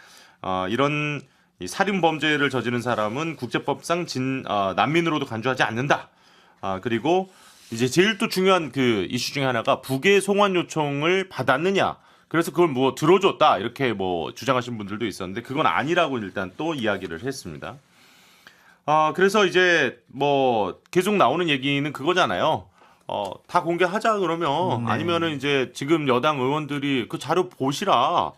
이런 이 살인 범죄를 저지른 사람은 국제법상 난민으로도 간주하지 않는다. 그리고 이제 제일 또 중요한 그 이슈 중에 하나가 북의 송환 요청을 받았느냐. 그래서 그걸 뭐 들어줬다 이렇게 뭐 주장하신 분들도 있었는데 그건 아니라고 일단 또 이야기를 했습니다. 그래서 이제 뭐 계속 나오는 얘기는 그거잖아요. 다 공개하자 그러면 아니면은 이제 지금 여당 의원들이 그 자료 보시라.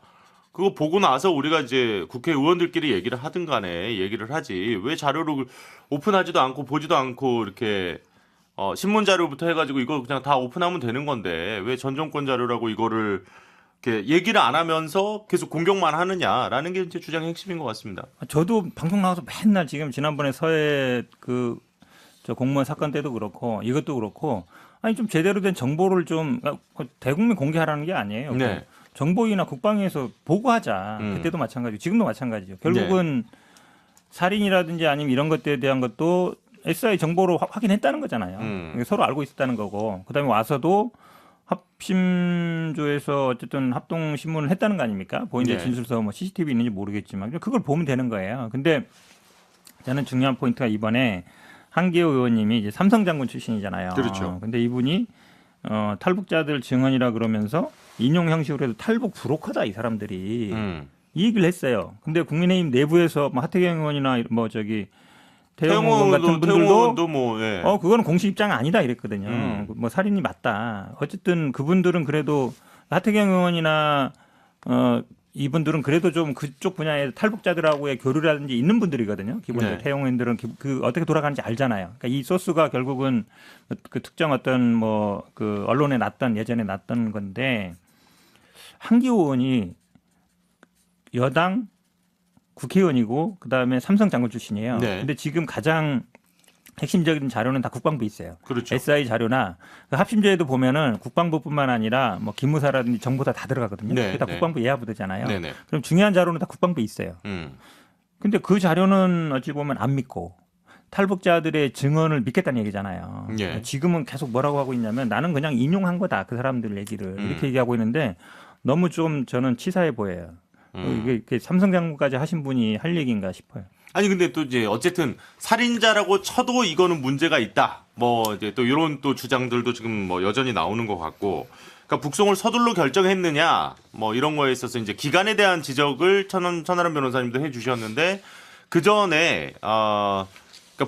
그거 보고 나서 우리가 이제 국회의원들끼리 얘기를 하든 간에 얘기를 하지. 왜 자료를 오픈하지도 않고 보지도 않고 이렇게 신문 자료부터 해가지고 이거 그냥 다 오픈하면 되는 건데 왜 전 정권 자료라고 이거를 이렇게 얘기를 안 하면서 계속 공격만 하느냐라는 게 이제 주장의 핵심인 것 같습니다. 저도 방송 나와서 맨날 지금 지난번에 서해 저 공무원 사건 때도 그렇고 이것도 그렇고 아니 좀 제대로 된 정보를 좀 대국민 공개하라는 게 아니에요. 네. 정보위나 국방위에서 보고하자. 그때도 마찬가지고 지금도 마찬가지죠. 결국은 살인이라든지 아니면 이런 것들에 대한 것도 SI 정보로 확인했다는 거잖아요. 서로 알고 있었다는 거고 그다음에 와서도 합심조에서 어쨌든 합동 신문을 했다는 거 아닙니까? 보인자 진술서 뭐 CCTV 있는지 모르겠지만 그걸 보면 되는 거예요. 근데 저는 중요한 포인트가 이번에 한기호 의원님이 이제 삼성 장군 출신이잖아요. 그렇죠. 근데 이분이 탈북자들 증언이라 그러면서 인용 형식으로 해도 탈북 브로커다 이 사람들이 이 얘기를 했어요. 근데 국민의힘 내부에서 뭐 하태경 의원이나 뭐 저기 태영 의원 같은 분들도 뭐 그거는 공식 입장 아니다 이랬거든요. 뭐 살인이 맞다. 어쨌든 그분들은 그래도 하태경 의원이나 이분들은 그래도 좀 그쪽 분야의 탈북자들하고의 교류라든지 있는 분들이거든요. 기본적으로 태영 의원들은 그 어떻게 돌아가는지 알잖아요. 그러니까 이 소스가 결국은 그 특정 어떤 뭐 그 언론에 났던 예전에 났던 건데 한기호 의원이 여당 국회의원이고 그다음에 삼성 장군 출신이에요. 네. 근데 지금 가장 핵심적인 자료는 다 국방부 있어요. 그렇죠. SI 자료나 그 합심조에도 보면은 국방부뿐만 아니라 뭐 기무사라든지 정보 다 들어가거든요. 네, 그게 다 네. 국방부 예하부대잖아요. 네네. 그럼 중요한 자료는 다 국방부에 있어요. 근데 그 자료는 어찌 보면 안 믿고 탈북자들의 증언을 믿겠다는 얘기잖아요. 예. 지금은 계속 뭐라고 하고 있냐면 나는 그냥 인용한 거다. 그 사람들 얘기를 이렇게 얘기하고 있는데 너무 좀 저는 치사해 보여요. 이게 삼성 장군까지 하신 분이 할 얘기인가 싶어요. 아니 근데 또 이제 어쨌든 살인자라고 쳐도 이거는 문제가 있다. 뭐 이제 또 이런 또 주장들도 지금 뭐 여전히 나오는 것 같고. 그러니까 북송을 서둘러 결정했느냐 뭐 이런 거에 있어서 이제 기간에 대한 지적을 천하람 변호사님도 해주셨는데 그 전에 그러니까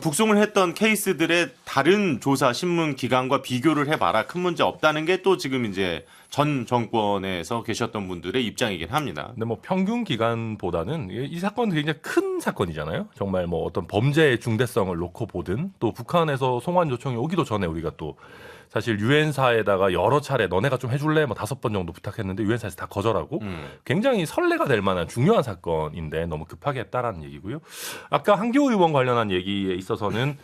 북송을 했던 케이스들의 다른 조사 신문 기관과 비교를 해봐라 큰 문제 없다는 게 또 지금 이제 전 정권에서 계셨던 분들의 입장이긴 합니다. 근데 뭐 평균 기간보다는 이 사건은 굉장히 큰 사건이잖아요. 정말 뭐 어떤 범죄의 중대성을 놓고 보든 또 북한에서 송환 요청이 오기도 전에 우리가 또 사실 유엔사에다가 여러 차례 너네가 좀 해줄래? 뭐 5번 정도 부탁했는데 유엔사에서 다 거절하고 굉장히 선례가 될 만한 중요한 사건인데 너무 급하게 했다라는 얘기고요. 아까 한기호 의원 관련한 얘기에 있어서는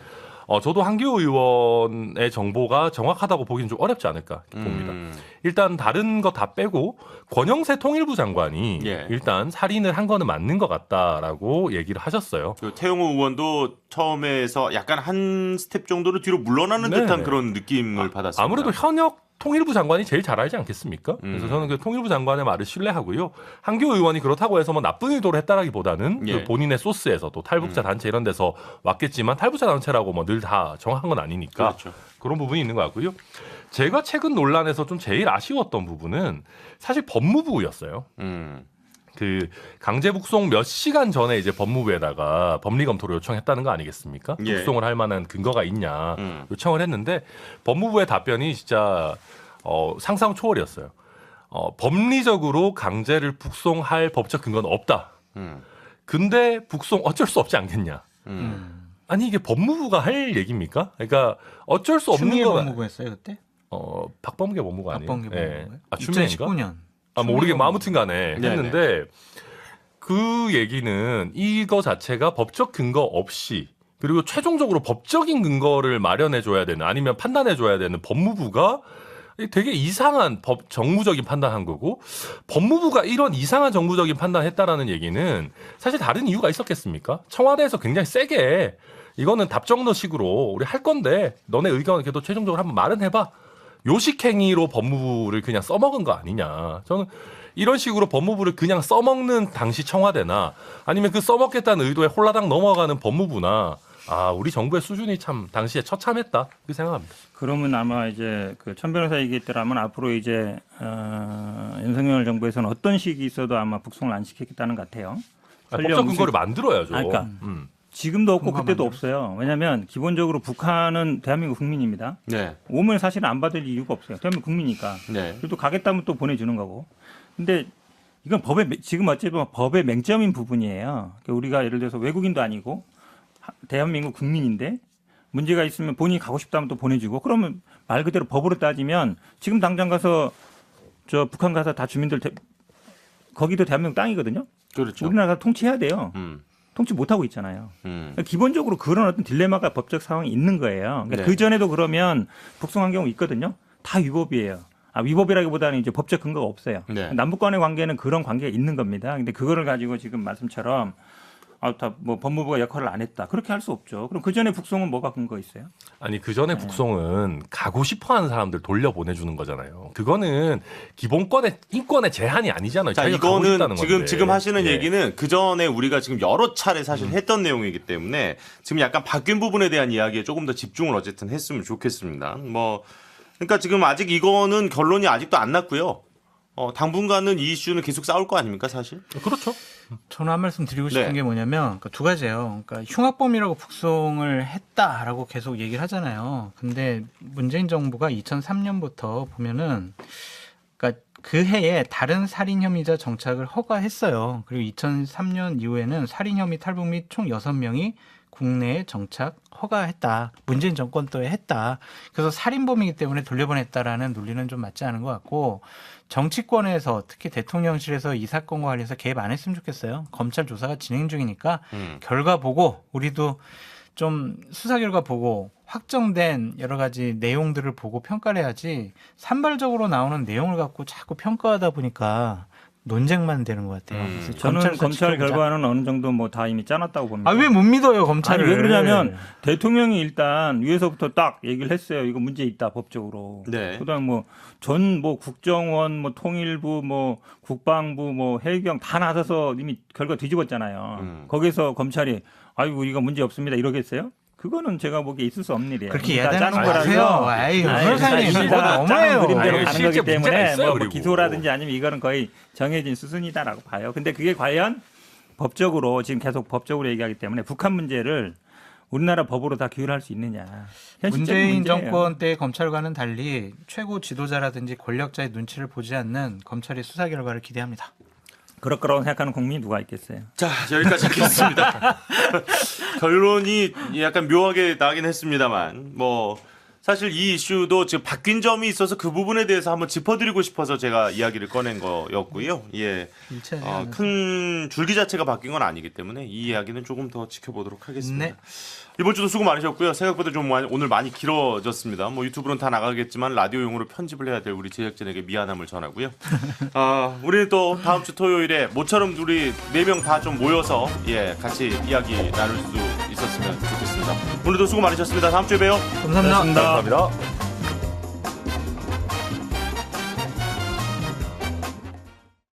저도 한기호 의원의 정보가 정확하다고 보기는 좀 어렵지 않을까 봅니다. 일단 다른 거 다 빼고 권영세 통일부 장관이 일단 살인을 한 거는 맞는 것 같다라고 얘기를 하셨어요. 그 태용호 의원도 처음에서 약간 한 스텝 정도로 뒤로 물러나는 네. 듯한 그런 느낌을 받았습니다. 아무래도 현역 통일부 장관이 제일 잘 알지 않겠습니까? 그래서 저는 그 통일부 장관의 말을 신뢰하고요. 한기호 의원이 그렇다고 해서 뭐 나쁜 의도로 했다라기보다는 그 본인의 소스에서 또 탈북자 단체 이런 데서 왔겠지만 탈북자 단체라고 뭐 늘 다 정확한 건 아니니까 그렇죠. 그런 부분이 있는 것 같고요. 제가 최근 논란에서 좀 제일 아쉬웠던 부분은 사실 법무부였어요. 그 강제 북송 몇 시간 전에 이제 법무부에다가 법리 검토를 요청했다는 거 아니겠습니까? 예. 북송을 할 만한 근거가 있냐 요청을 했는데 법무부의 답변이 진짜 상상 초월이었어요. 법리적으로 강제를 북송할 법적 근거는 없다. 근데 북송 어쩔 수 없지 않겠냐. 아니 이게 법무부가 할 얘기입니까? 그러니까 어쩔 수 없는 추미애 거가 법무부였어요 그때? 박범계 법무가 아니에요. 박범계 법무부요? 추미애인가? 2019년. 모르게 아무튼 간에 네네. 했는데 그 얘기는 이거 자체가 법적 근거 없이 그리고 최종적으로 법적인 근거를 마련해줘야 되는 아니면 판단해줘야 되는 법무부가 되게 이상한 정무적인 판단한 거고 법무부가 이런 이상한 정무적인 판단했다라는 얘기는 사실 다른 이유가 있었겠습니까? 청와대에서 굉장히 세게 이거는 답정너식으로 우리 할 건데 너네 의견 그래도 최종적으로 한번 말은 해봐. 요식행위로 법무부를 그냥 써먹은 거 아니냐. 저는 이런 식으로 법무부를 그냥 써먹는 당시 청와대나 아니면 그 써먹겠다는 의도에 홀라당 넘어가는 법무부나 우리 정부의 수준이 참 당시에 처참했다 그렇게 생각합니다. 그러면 아마 이제 그 천 변호사 얘기했더라면 앞으로 이제 윤석열 정부에서는 어떤 식이 있어도 아마 북송을 안 시키겠다는 것 같아요. 법적 근거를 만들어야죠. 그러니까 지금도 없고 그때도 없어요. 왜냐하면 기본적으로 북한은 대한민국 국민입니다. 네. 오면 사실은 안 받을 이유가 없어요. 대한민국 국민이니까. 네. 그래도 가겠다면 또 보내주는 거고. 근데 이건 지금 어찌보면 법의 맹점인 부분이에요. 그러니까 우리가 예를 들어서 외국인도 아니고 대한민국 국민인데 문제가 있으면 본인이 가고 싶다면 또 보내주고 그러면 말 그대로 법으로 따지면 지금 당장 가서 저 북한 가서 다 주민들 거기도 대한민국 땅이거든요. 그렇죠. 우리나라가 통치해야 돼요. 통치 못하고 있잖아요. 그러니까 기본적으로 그런 어떤 딜레마가 법적 상황이 있는 거예요. 그러니까 네. 그 전에도 그러면 북송한 경우 있거든요. 다 위법이에요. 위법이라기보다는 이제 법적 근거가 없어요. 네. 남북 간의 관계는 그런 관계가 있는 겁니다. 근데 그거를 가지고 지금 말씀처럼 다 뭐 법무부가 역할을 안 했다. 그렇게 할 수 없죠. 그럼 그 전에 북송은 뭐가 근거 있어요? 아니 그 전에 북송은 가고 싶어하는 사람들 돌려보내주는 거잖아요. 그거는 기본권의 인권의 제한이 아니잖아요. 자, 자기가 가고 이거는 싶다는 건데. 지금 하시는 예. 얘기는 그 전에 우리가 지금 여러 차례 사실 했던 내용이기 때문에 지금 약간 바뀐 부분에 대한 이야기에 조금 더 집중을 어쨌든 했으면 좋겠습니다. 그러니까 지금 아직 이거는 결론이 아직도 안 났고요. 당분간은 이 이슈는 계속 싸울 거 아닙니까, 사실? 그렇죠. 저는 한 말씀 드리고 싶은 네. 게 뭐냐면 두 가지예요. 그러니까 흉악범이라고 북송을 했다라고 계속 얘기를 하잖아요. 근데 문재인 정부가 2003년부터 보면은 그러니까 그 해에 다른 살인 혐의자 정착을 허가했어요. 그리고 2003년 이후에는 살인 혐의 탈북 및 총 6명이 국내에 정착 허가했다. 문재인 정권 때에 했다. 그래서 살인범이기 때문에 돌려보냈다라는 논리는 좀 맞지 않은 것 같고 정치권에서 특히 대통령실에서 이 사건과 관련해서 개입 안 했으면 좋겠어요. 검찰 조사가 진행 중이니까 결과 보고 우리도 좀 수사 결과 보고 확정된 여러 가지 내용들을 보고 평가를 해야지 산발적으로 나오는 내용을 갖고 자꾸 평가하다 보니까 논쟁만 되는 것 같아요. 그래서 저는 검찰에서 검찰 지켜보자. 결과는 어느 정도 뭐 다 이미 짜놨다고 봅니다. 왜 못 믿어요 검찰을? 아니, 왜 그러냐면 대통령이 일단 위에서부터 딱 얘기를 했어요. 이거 문제 있다 법적으로. 네. 그다음 국정원, 통일부, 국방부, 해경 다 나서서 이미 결과 뒤집었잖아요. 거기서 검찰이 아이고 이거 문제 없습니다 이러겠어요? 그거는 제가 보기에 있을 수 없는 일이에요. 그렇게 다 이야기하는 짜는 거 거라서. 마세요. 아이, 변호사님 이미 이거 다 너무해요. 짜는 그림대로 아니, 가는 실제 거기 문제가 때문에 있어요, 뭐 그리고. 기소라든지 아니면 이거는 거의 정해진 수순이다라고 봐요. 근데 그게 과연 법적으로 지금 계속 법적으로 얘기하기 때문에 북한 문제를 우리나라 법으로 다 규율할 수 있느냐. 현실적인 문재인 문제예요. 정권 때 검찰과는 달리 최고 지도자라든지 권력자의 눈치를 보지 않는 검찰의 수사 결과를 기대합니다. 그럴 거라고 생각하는 국민이 누가 있겠어요. 자, 여기까지 하겠습니다. 결론이 약간 묘하게 나긴 했습니다만, 사실 이 이슈도 지금 바뀐 점이 있어서 그 부분에 대해서 한번 짚어드리고 싶어서 제가 이야기를 꺼낸 거였고요. 예. 큰 줄기 자체가 바뀐 건 아니기 때문에 이 이야기는 조금 더 지켜보도록 하겠습니다. 네. 이번 주도 수고 많으셨고요. 생각보다 좀 오늘 많이 길어졌습니다. 유튜브는 다 나가겠지만 라디오용으로 편집을 해야 될 우리 제작진에게 미안함을 전하고요. 우리는 또 다음 주 토요일에 모처럼 우리 4명 다 좀 모여서 같이 이야기 나눌 수 있었으면 좋겠습니다. 오늘도 수고 많으셨습니다. 다음 주에 봬요. 감사합니다. 감사합니다.